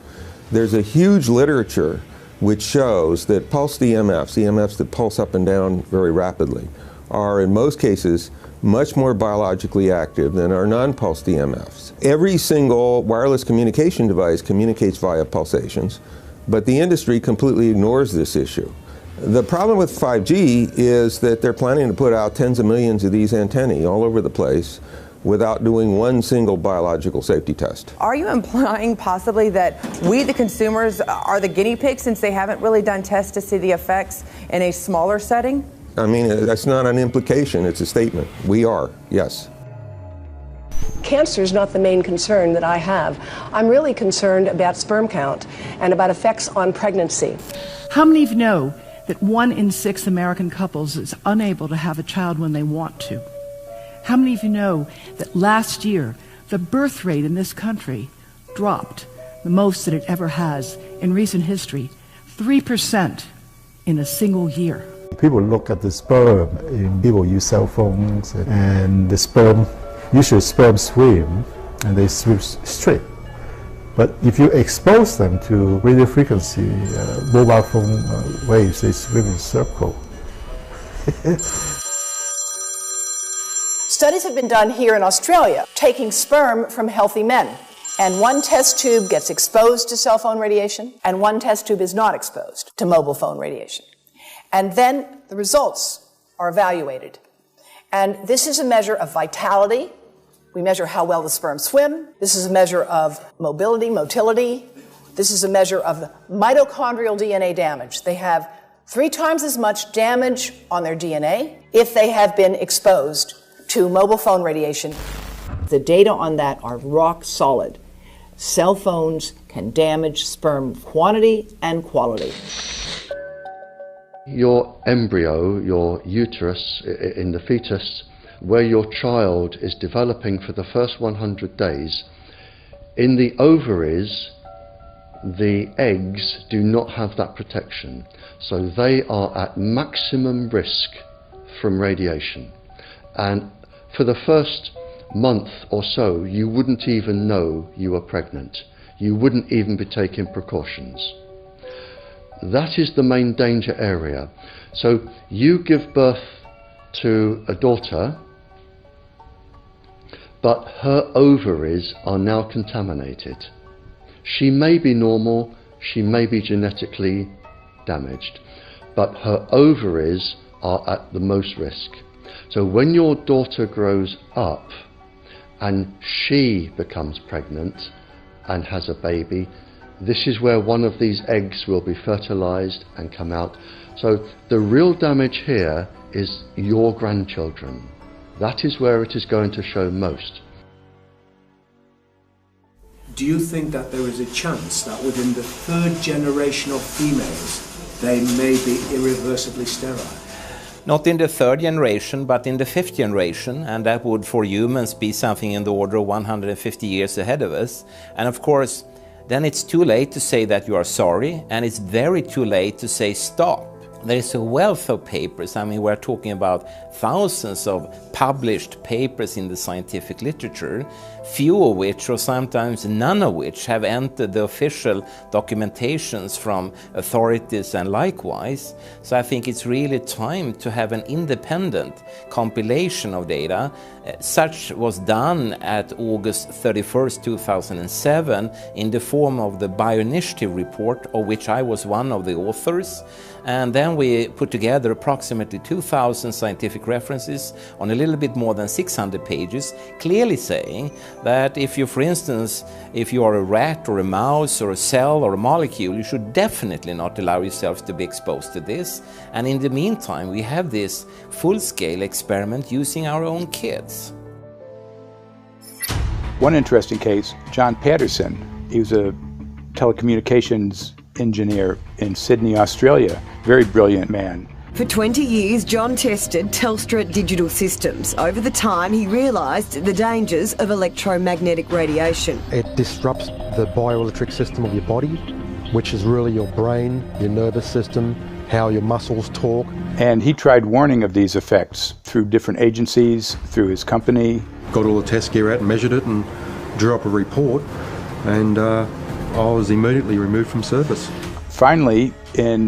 There's a huge literature which shows that pulsed EMFs, EMFs that pulse up and down very rapidly, are in most cases much more biologically active than our non-pulsed EMFs. Every single wireless communication device communicates via pulsations, but the industry completely ignores this issue. The problem with 5G is that they're planning to put out tens of millions of these antennae all over the place without doing one single biological safety test. Are you implying possibly that we, the consumers, are the guinea pigs since they haven't really done tests to see the effects in a smaller setting? I mean, that's not an implication, it's a statement. We are, yes. Cancer is not the main concern that I have. I'm really concerned about sperm count and about effects on pregnancy. How many of you know that 1 in 6 American couples is unable to have a child when they want to? How many of you know that last year the birth rate in this country dropped the most that it ever has in recent history, 3% in a single year? People look at the sperm, and people use cell phones, and the sperm, usually sperm swim, and they swim straight. But if you expose them to radio frequency, mobile phone waves, they swim in circle. Studies have been done here in Australia, taking sperm from healthy men. And one test tube gets exposed to cell phone radiation, and one test tube is not exposed to mobile phone radiation. And then the results are evaluated. And this is a measure of vitality. We measure how well the sperm swim. This is a measure of motility. This is a measure of mitochondrial DNA damage. They have 3 times as much damage on their DNA if they have been exposed to mobile phone radiation. The data on that are rock solid. Cell phones can damage sperm quantity and quality. Your embryo, your uterus in the fetus, where your child is developing for the first 100 days, in the ovaries, the eggs do not have that protection. So they are at maximum risk from radiation. And for the first month or so, you wouldn't even know you were pregnant. You wouldn't even be taking precautions. That is the main danger area. So you give birth to a daughter, but her ovaries are now contaminated. She may be normal, she may be genetically damaged, but her ovaries are at the most risk. So when your daughter grows up and she becomes pregnant and has a baby, this is where one of these eggs will be fertilized and come out. So the real damage here is your grandchildren. That is where it is going to show most. Do you think that there is a chance that within the third generation of females, they may be irreversibly sterile? Not in the third generation, but in the fifth generation, and that would for humans be something in the order of 150 years ahead of us. And of course, then it's too late to say that you are sorry, and it's very too late to say stop. There is a wealth of papers. I mean, we're talking about thousands of published papers in the scientific literature, few of which, or sometimes none of which, have entered the official documentations from authorities and likewise. So I think it's really time to have an independent compilation of data. Such was done at August 31st, 2007 in the form of the Bioinitiative report, of which I was one of the authors. And then we put together approximately 2,000 scientific references on a little bit more than 600 pages, clearly saying that if you, for instance, if you are a rat or a mouse or a cell or a molecule, you should definitely not allow yourself to be exposed to this. And in the meantime, we have this full-scale experiment using our own kids. One interesting case, John Patterson, he was a telecommunications engineer in Sydney, Australia. Very brilliant man. For 20 years, John tested Telstra digital systems. Over the time, he realised the dangers of electromagnetic radiation. It disrupts the bioelectric system of your body, which is really your brain, your nervous system, how your muscles talk. And he tried warning of these effects through different agencies, through his company. Got all the test gear out and measured it and drew up a report, and I was immediately removed from service. Finally, in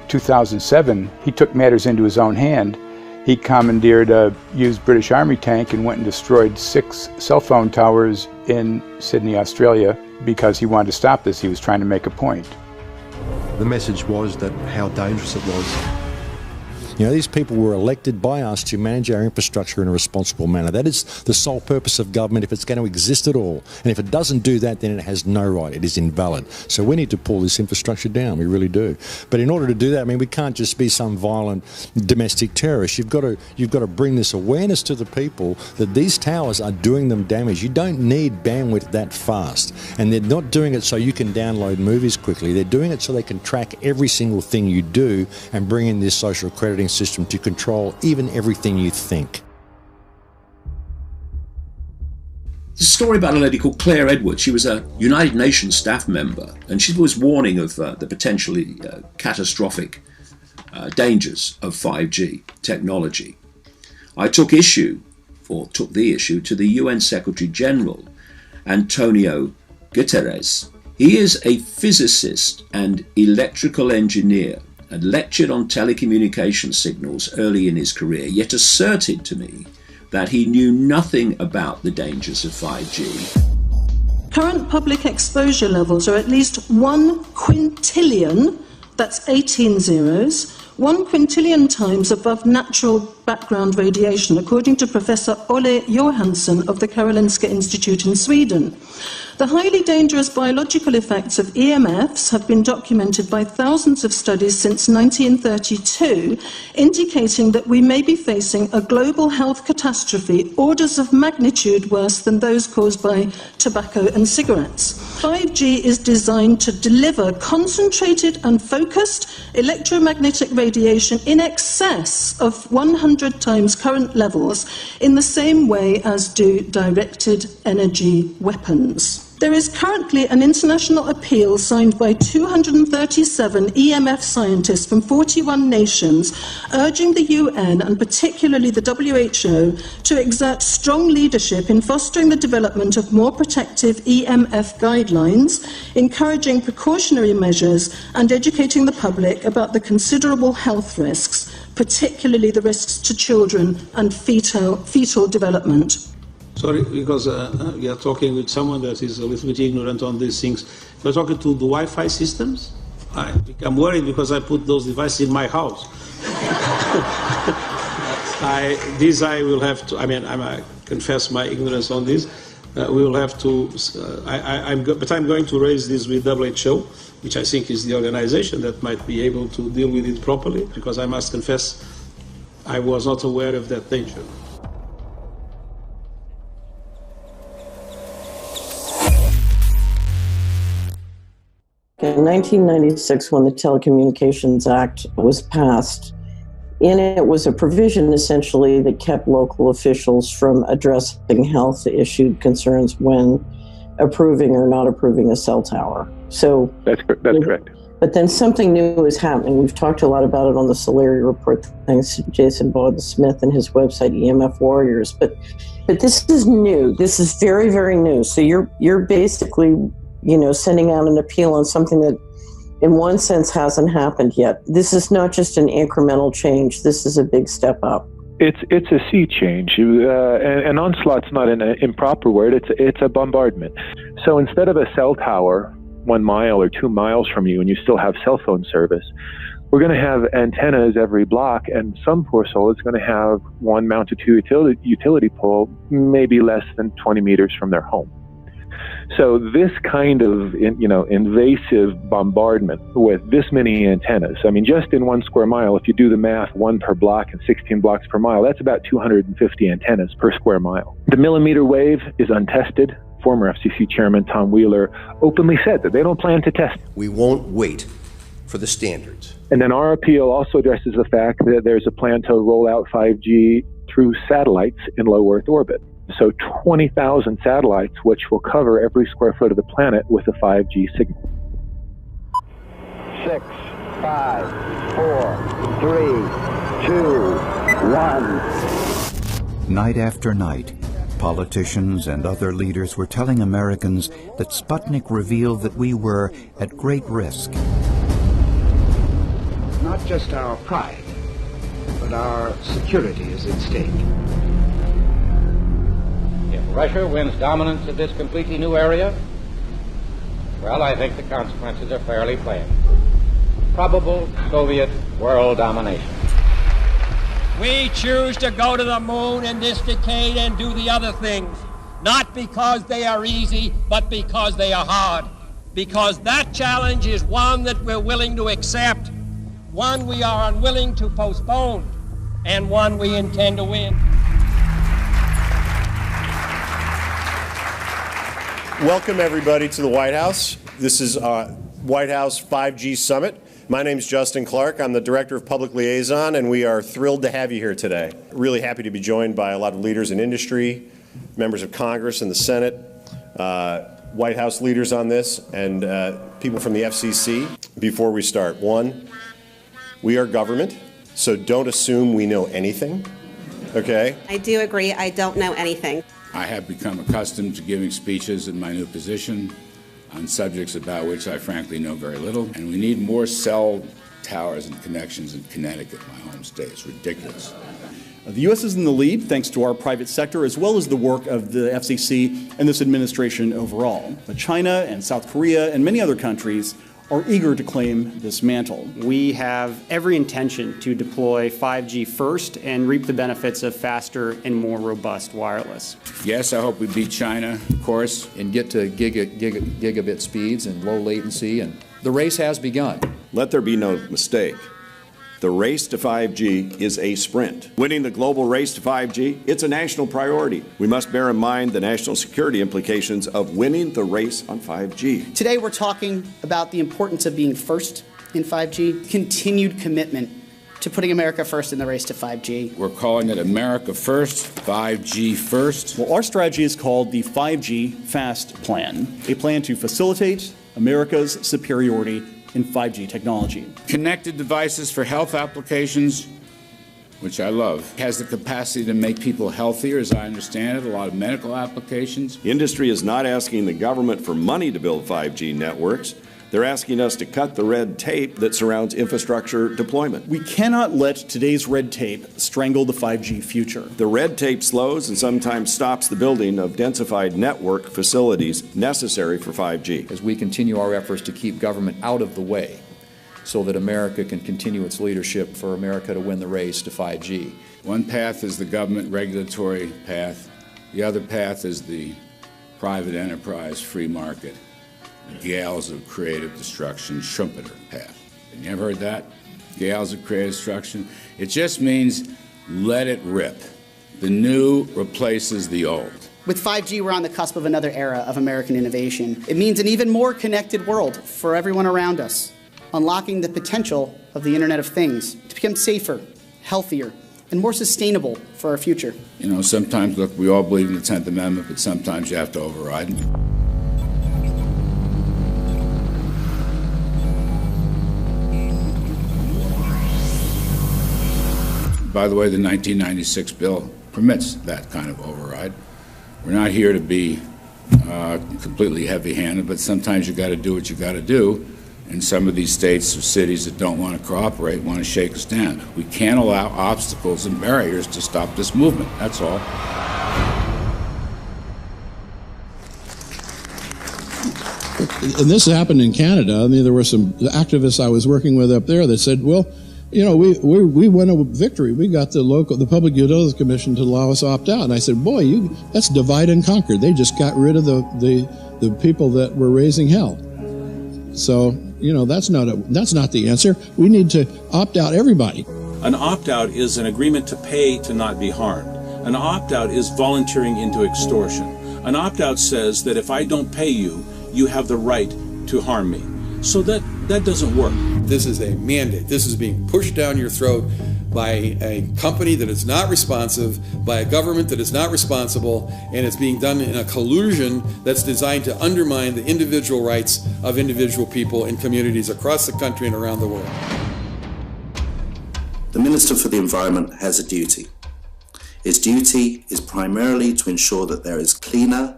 2007, he took matters into his own hand. He commandeered a used British Army tank and went and destroyed 6 cell phone towers in Sydney, Australia, because he wanted to stop this. He was trying to make a point. The message was that how dangerous it was. You know, these people were elected by us to manage our infrastructure in a responsible manner. That is the sole purpose of government if it's going to exist at all. And if it doesn't do that, then it has no right. It is invalid. So we need to pull this infrastructure down. We really do. But in order to do that, I mean, we can't just be some violent domestic terrorist. You've got to bring this awareness to the people that these towers are doing them damage. You don't need bandwidth that fast. And they're not doing it so you can download movies quickly. They're doing it so they can track every single thing you do and bring in this social crediting system to control even everything you think. There's a story about a lady called Claire Edwards. She was a United Nations staff member, and she was warning of the potentially catastrophic dangers of 5G technology. I took the issue to the UN Secretary General, Antonio Guterres. He is a physicist and electrical engineer, and lectured on telecommunication signals early in his career, yet asserted to me that he knew nothing about the dangers of 5G. Current public exposure levels are at least 1 quintillion, that's 18 zeros, 1 quintillion times above natural background radiation, according to Professor Olle Johansson of the Karolinska Institute in Sweden. The highly dangerous biological effects of EMFs have been documented by thousands of studies since 1932, indicating that we may be facing a global health catastrophe orders of magnitude worse than those caused by tobacco and cigarettes. 5G is designed to deliver concentrated and focused electromagnetic radiation in excess of 100 times current levels, in the same way as do directed energy weapons. There is currently an international appeal signed by 237 EMF scientists from 41 nations, urging the UN and particularly the WHO to exert strong leadership in fostering the development of more protective EMF guidelines, encouraging precautionary measures and educating the public about the considerable health risks, particularly the risks to children and fetal development. Sorry, because we are talking with someone that is a little bit ignorant on these things. If you're talking to the Wi-Fi systems, I become worried because I put those devices in my house. I will have to, I confess my ignorance on this. We will have to, but I'm going to raise this with WHO, which I think is the organization that might be able to deal with it properly, because I must confess I was not aware of that danger. In 1996, when the Telecommunications Act was passed, in it was a provision essentially that kept local officials from addressing health issue concerns when approving or not approving a cell tower. So that's correct. But then something new is happening. We've talked a lot about it on the Solari report, thanks to Jason Bowden-Smith and his website, EMF Warriors. But this is new. This is very, very new. So you're basically, sending out an appeal on something that in one sense hasn't happened yet. This is not just an incremental change. This is a big step up. It's a sea change. An onslaught's not an improper word. It's a bombardment. So instead of a cell tower 1 mile or 2 miles from you and you still have cell phone service, we're going to have antennas every block, and some poor soul is going to have one mounted to a utility pole maybe less than 20 meters from their home. So this kind of, invasive bombardment with this many antennas, just in 1 square mile, if you do the math, 1 per block and 16 blocks per mile, that's about 250 antennas per square mile. The millimeter wave is untested. Former FCC Chairman Tom Wheeler openly said that they don't plan to test. We won't wait for the standards. And then our appeal also addresses the fact that there's a plan to roll out 5G through satellites in low Earth orbit. So 20,000 satellites, which will cover every square foot of the planet with a 5G signal. 6, 5, 4, 3, 2, 1. Night after night, politicians and other leaders were telling Americans that Sputnik revealed that we were at great risk. Not just our pride, but our security is at stake. If Russia wins dominance of this completely new area, well, I think the consequences are fairly plain. Probable Soviet world domination. We choose to go to the moon in this decade and do the other things, not because they are easy, but because they are hard. Because that challenge is one that we're willing to accept, one we are unwilling to postpone, and one we intend to win. Welcome, everybody, to the White House. This is White House 5G Summit. My name is Justin Clark. I'm the Director of Public Liaison, and we are thrilled to have you here today. Really happy to be joined by a lot of leaders in industry, members of Congress and the Senate, White House leaders on this, and people from the FCC. Before we start, one, we are government, so don't assume we know anything, okay? I do agree. I don't know anything. I have become accustomed to giving speeches in my new position on subjects about which I frankly know very little. And we need more cell towers and connections in Connecticut, my home state. It's ridiculous. The U.S. is in the lead thanks to our private sector as well as the work of the FCC and this administration overall. But China and South Korea and many other countries are eager to claim this mantle. We have every intention to deploy 5G first and reap the benefits of faster and more robust wireless. Yes, I hope we beat China, of course. And get to gigabit speeds and low latency, and the race has begun. Let there be no mistake. The race to 5G is a sprint. Winning the global race to 5G, it's a national priority. We must bear in mind the national security implications of winning the race on 5G. Today we're talking about the importance of being first in 5G, continued commitment to putting America first in the race to 5G. We're calling it America First, 5G First. Well, our strategy is called the 5G FAST Plan, a plan to facilitate America's superiority in 5G technology. Connected devices for health applications, which I love, has the capacity to make people healthier, as I understand it, a lot of medical applications. Industry is not asking the government for money to build 5G networks. They're asking us to cut the red tape that surrounds infrastructure deployment. We cannot let today's red tape strangle the 5G future. The red tape slows and sometimes stops the building of densified network facilities necessary for 5G. As we continue our efforts to keep government out of the way, so that America can continue its leadership for America to win the race to 5G. One path is the government regulatory path. The other path is the private enterprise free market, the gales of creative destruction Schumpeter path. Have you ever heard that? Gales of creative destruction? It just means let it rip. The new replaces the old. With 5G, we're on the cusp of another era of American innovation. It means an even more connected world for everyone around us, unlocking the potential of the Internet of Things to become safer, healthier, and more sustainable for our future. You know, sometimes, look, we all believe in the 10th Amendment, but sometimes you have to override it. By the way, the 1996 bill permits that kind of override. We're not here to be completely heavy-handed, but sometimes you got to do what you got to do. And some of these states or cities that don't want to cooperate want to shake us down. We can't allow obstacles and barriers to stop this movement. That's all. And this happened in Canada. I mean, there were some activists I was working with up there that said, well, you know, we won a victory. We got the Public Utilities Commission to allow us to opt out. And I said, boy, that's divide and conquer. They just got rid of the people that were raising hell. So, you know, that's not the answer. We need to opt out everybody. An opt-out is an agreement to pay to not be harmed. An opt-out is volunteering into extortion. An opt-out says that if I don't pay you, you have the right to harm me. So that doesn't work. This is a mandate. This is being pushed down your throat by a company that is not responsive, by a government that is not responsible, and it's being done in a collusion that's designed to undermine the individual rights of individual people in communities across the country and around the world. The Minister for the Environment has a duty. His duty is primarily to ensure that there is cleaner,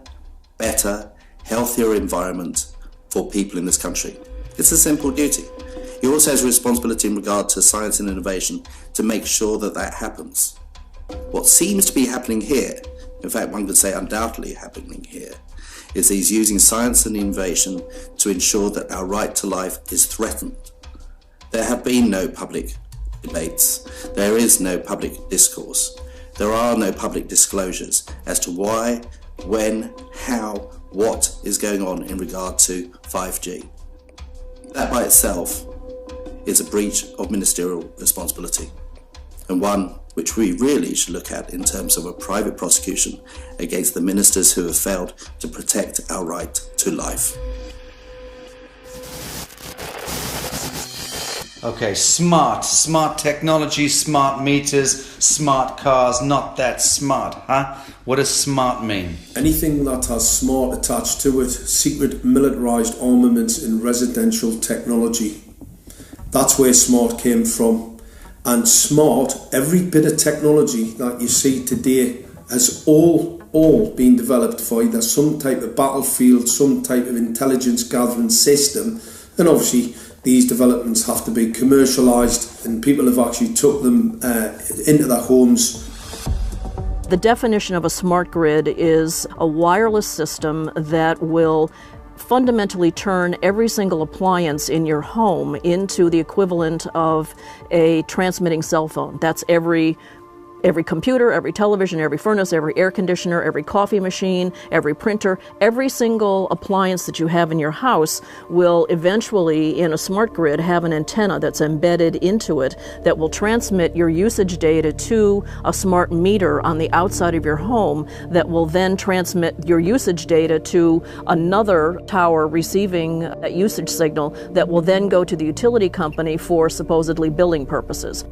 better, healthier environment for people in this country. It's a simple duty. He also has a responsibility in regard to science and innovation to make sure that that happens. What seems to be happening here, in fact one could say undoubtedly happening here, is he's using science and innovation to ensure that our right to life is threatened. There have been no public debates. There is no public discourse. There are no public disclosures as to why, when, how, what is going on in regard to 5G. That by itself is a breach of ministerial responsibility, and one which we really should look at in terms of a private prosecution against the ministers who have failed to protect our right to life. Okay, smart technology, smart meters, smart cars, not that smart, huh? What does smart mean? Anything that has smart attached to it, secret militarised armaments in residential technology. That's where smart came from. And smart, every bit of technology that you see today has all been developed for either some type of battlefield, some type of intelligence gathering system, and obviously these developments have to be commercialised, and people have actually took them into their homes. The definition of a smart grid is a wireless system that will fundamentally turn every single appliance in your home into the equivalent of a transmitting cell phone. That's every computer, every television, every furnace, every air conditioner, every coffee machine, every printer, every single appliance that you have in your house will eventually, in a smart grid, have an antenna that's embedded into it that will transmit your usage data to a smart meter on the outside of your home that will then transmit your usage data to another tower receiving that usage signal that will then go to the utility company for supposedly billing purposes.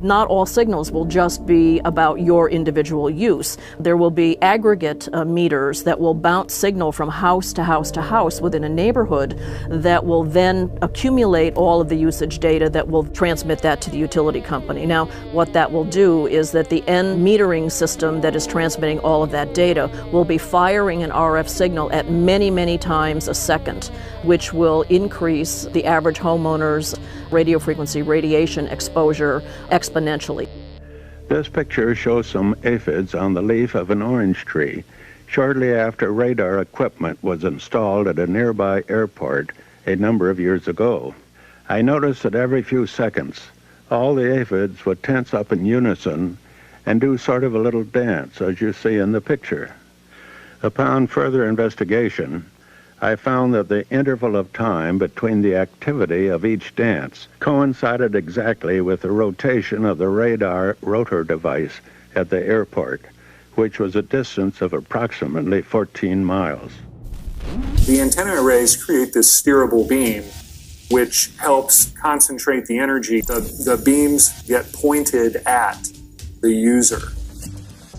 Not all signals will just be about your individual use. There will be aggregate meters that will bounce signal from house to house to house within a neighborhood that will then accumulate all of the usage data that will transmit that to the utility company. Now, what that will do is that the end metering system that is transmitting all of that data will be firing an RF signal at many, many times a second, which will increase the average homeowner's radio frequency radiation exposure exponentially. This picture shows some aphids on the leaf of an orange tree shortly after radar equipment was installed at a nearby airport a number of years ago. I noticed that every few seconds, all the aphids would tense up in unison and do sort of a little dance, as you see in the picture. Upon further investigation, I found that the interval of time between the activity of each dance coincided exactly with the rotation of the radar rotor device at the airport, which was a distance of approximately 14 miles. The antenna arrays create this steerable beam, which helps concentrate the energy. The beams get pointed at the user.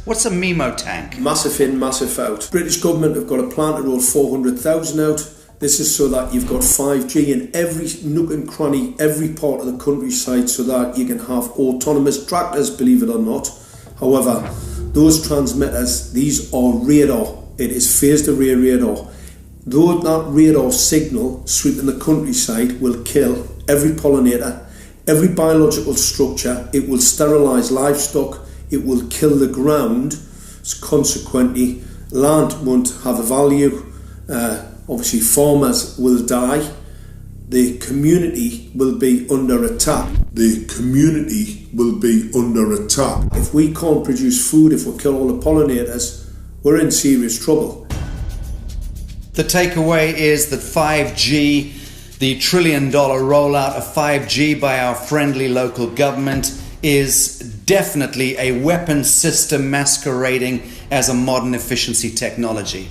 What's a MIMO tank? Massive in, massive out. British government have got a plan to roll 400,000 out. This is so that you've got 5G in every nook and cranny, every part of the countryside, so that you can have autonomous tractors, believe it or not. However, those transmitters, these are radar. It is phased array radar. Though that radar signal sweeping the countryside will kill every pollinator, every biological structure, it will sterilise livestock, it will kill the ground, consequently land won't have a value, obviously farmers will die, the community will be under attack. The community will be under attack. If we can't produce food, if we kill all the pollinators, we're in serious trouble. The takeaway is that 5G, the $1 trillion rollout of 5G by our friendly local government, is definitely a weapon system masquerading as a modern efficiency technology.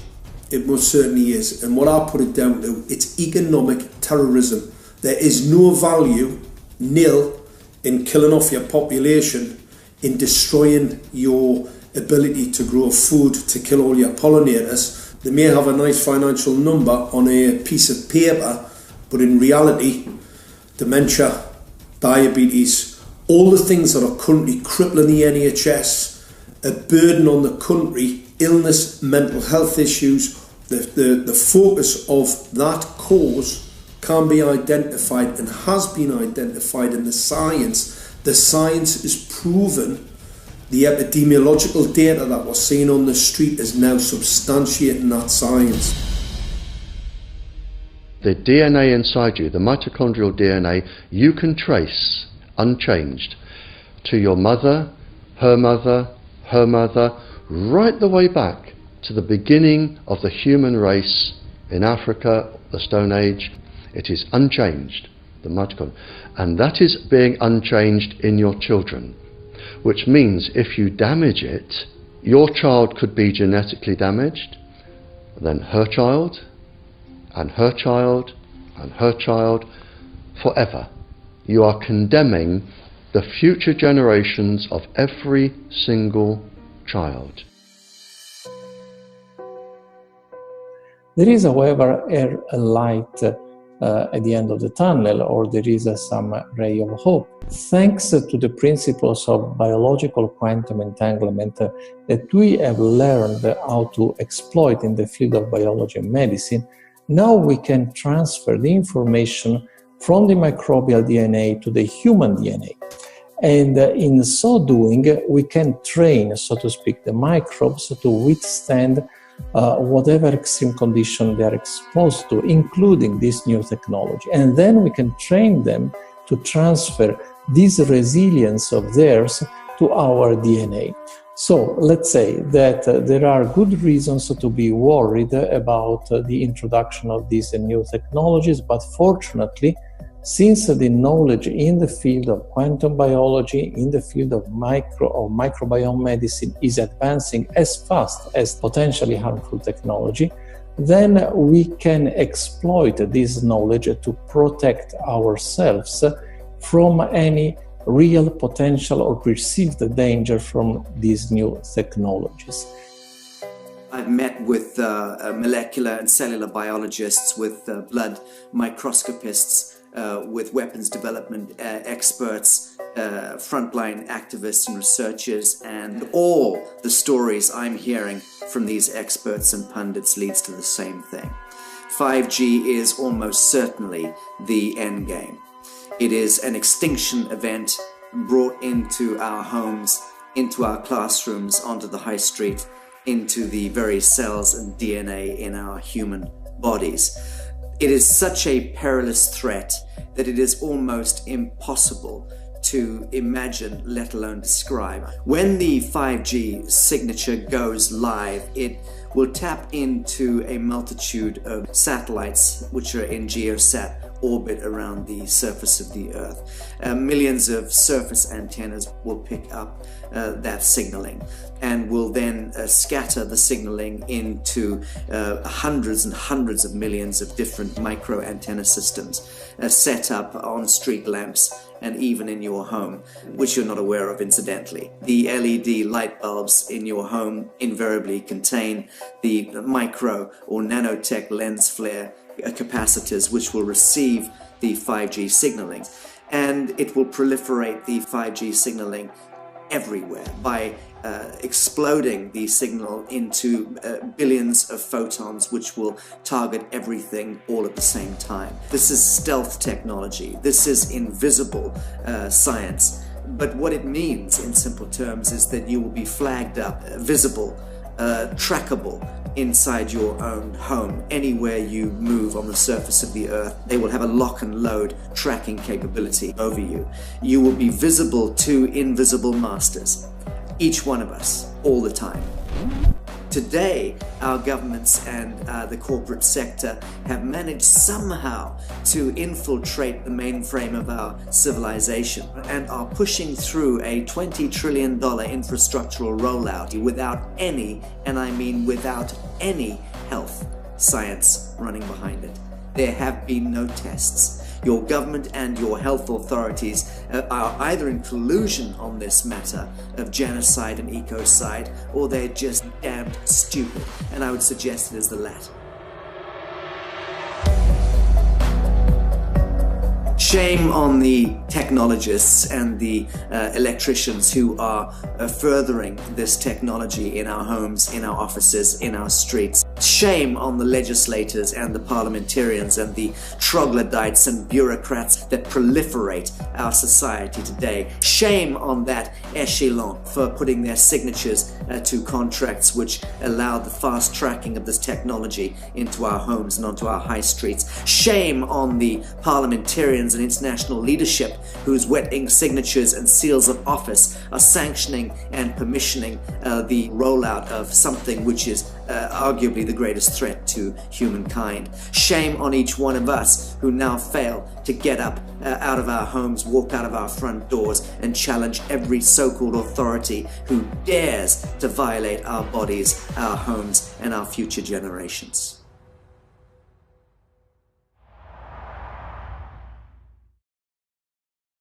It most certainly is, and what I put it down to, it's economic terrorism. There is no value, nil, in killing off your population, in destroying your ability to grow food, to kill all your pollinators. They may have a nice financial number on a piece of paper, but in reality, dementia, diabetes, all the things that are currently crippling the NHS, a burden on the country, illness, mental health issues, the focus of that cause can be identified and has been identified in the science. The science is proven. The epidemiological data that we're seeing on the street is now substantiating that science. The DNA inside you, the mitochondrial DNA, you can trace unchanged to your mother, her mother, her mother, right the way back to the beginning of the human race in Africa, the Stone Age. It is unchanged, the mitochondria, and that is being unchanged in your children, which means if you damage it, your child could be genetically damaged, then her child, and her child, and her child, forever. You are condemning the future generations of every single child. There is, however, a light at the end of the tunnel, or there is some ray of hope. Thanks to the principles of biological quantum entanglement that we have learned how to exploit in the field of biology and medicine, now we can transfer the information from the microbial DNA to the human DNA. And in so doing, we can train, so to speak, the microbes to withstand whatever extreme condition they are exposed to, including this new technology. And then we can train them to transfer this resilience of theirs to our DNA. So let's say that there are good reasons to be worried about the introduction of these new technologies, but fortunately, since the knowledge in the field of quantum biology, in the field of microbiome medicine is advancing as fast as potentially harmful technology, then we can exploit this knowledge to protect ourselves from any real potential or perceived danger from these new technologies. I've met with molecular and cellular biologists, with blood microscopists, with weapons development experts, frontline activists and researchers, and all the stories I'm hearing from these experts and pundits leads to the same thing. 5G is almost certainly the end game. It is an extinction event brought into our homes, into our classrooms, onto the high street, into the very cells and DNA in our human bodies. It is such a perilous threat that it is almost impossible to imagine, let alone describe. When the 5G signature goes live, it will tap into a multitude of satellites which are in geosat orbit around the surface of the Earth. Millions of surface antennas will pick up that signaling and will then scatter the signaling into hundreds and hundreds of millions of different micro antenna systems set up on street lamps and even in your home, which you're not aware of incidentally. The LED light bulbs in your home invariably contain the micro or nanotech lens flare capacitors which will receive the 5G signaling, and it will proliferate the 5G signaling everywhere by exploding the signal into billions of photons which will target everything all at the same time. This is stealth technology. This is invisible science. But what it means in simple terms is that you will be flagged up, visible, trackable inside your own home. Anywhere you move on the surface of the Earth, they will have a lock and load tracking capability over you. You will be visible to invisible masters, each one of us, all the time. Today, our governments and the corporate sector have managed somehow to infiltrate the mainframe of our civilization and are pushing through a $20 trillion infrastructural rollout without any, and I mean without any, health science running behind it. There have been no tests. Your government and your health authorities are either in collusion on this matter of genocide and ecocide, or they're just damned stupid, and I would suggest it is the latter. Shame on the technologists and the electricians who are furthering this technology in our homes, in our offices, in our streets. Shame on the legislators and the parliamentarians and the troglodytes and bureaucrats that proliferate our society today. Shame on that echelon for putting their signatures to contracts which allow the fast tracking of this technology into our homes and onto our high streets. Shame on the parliamentarians and international leadership whose wet ink signatures and seals of office are sanctioning and permissioning the rollout of something which is arguably the greatest threat to humankind. Shame on each one of us who now fail to get up out of our homes, walk out of our front doors, and challenge every so-called authority who dares to violate our bodies, our homes, and our future generations.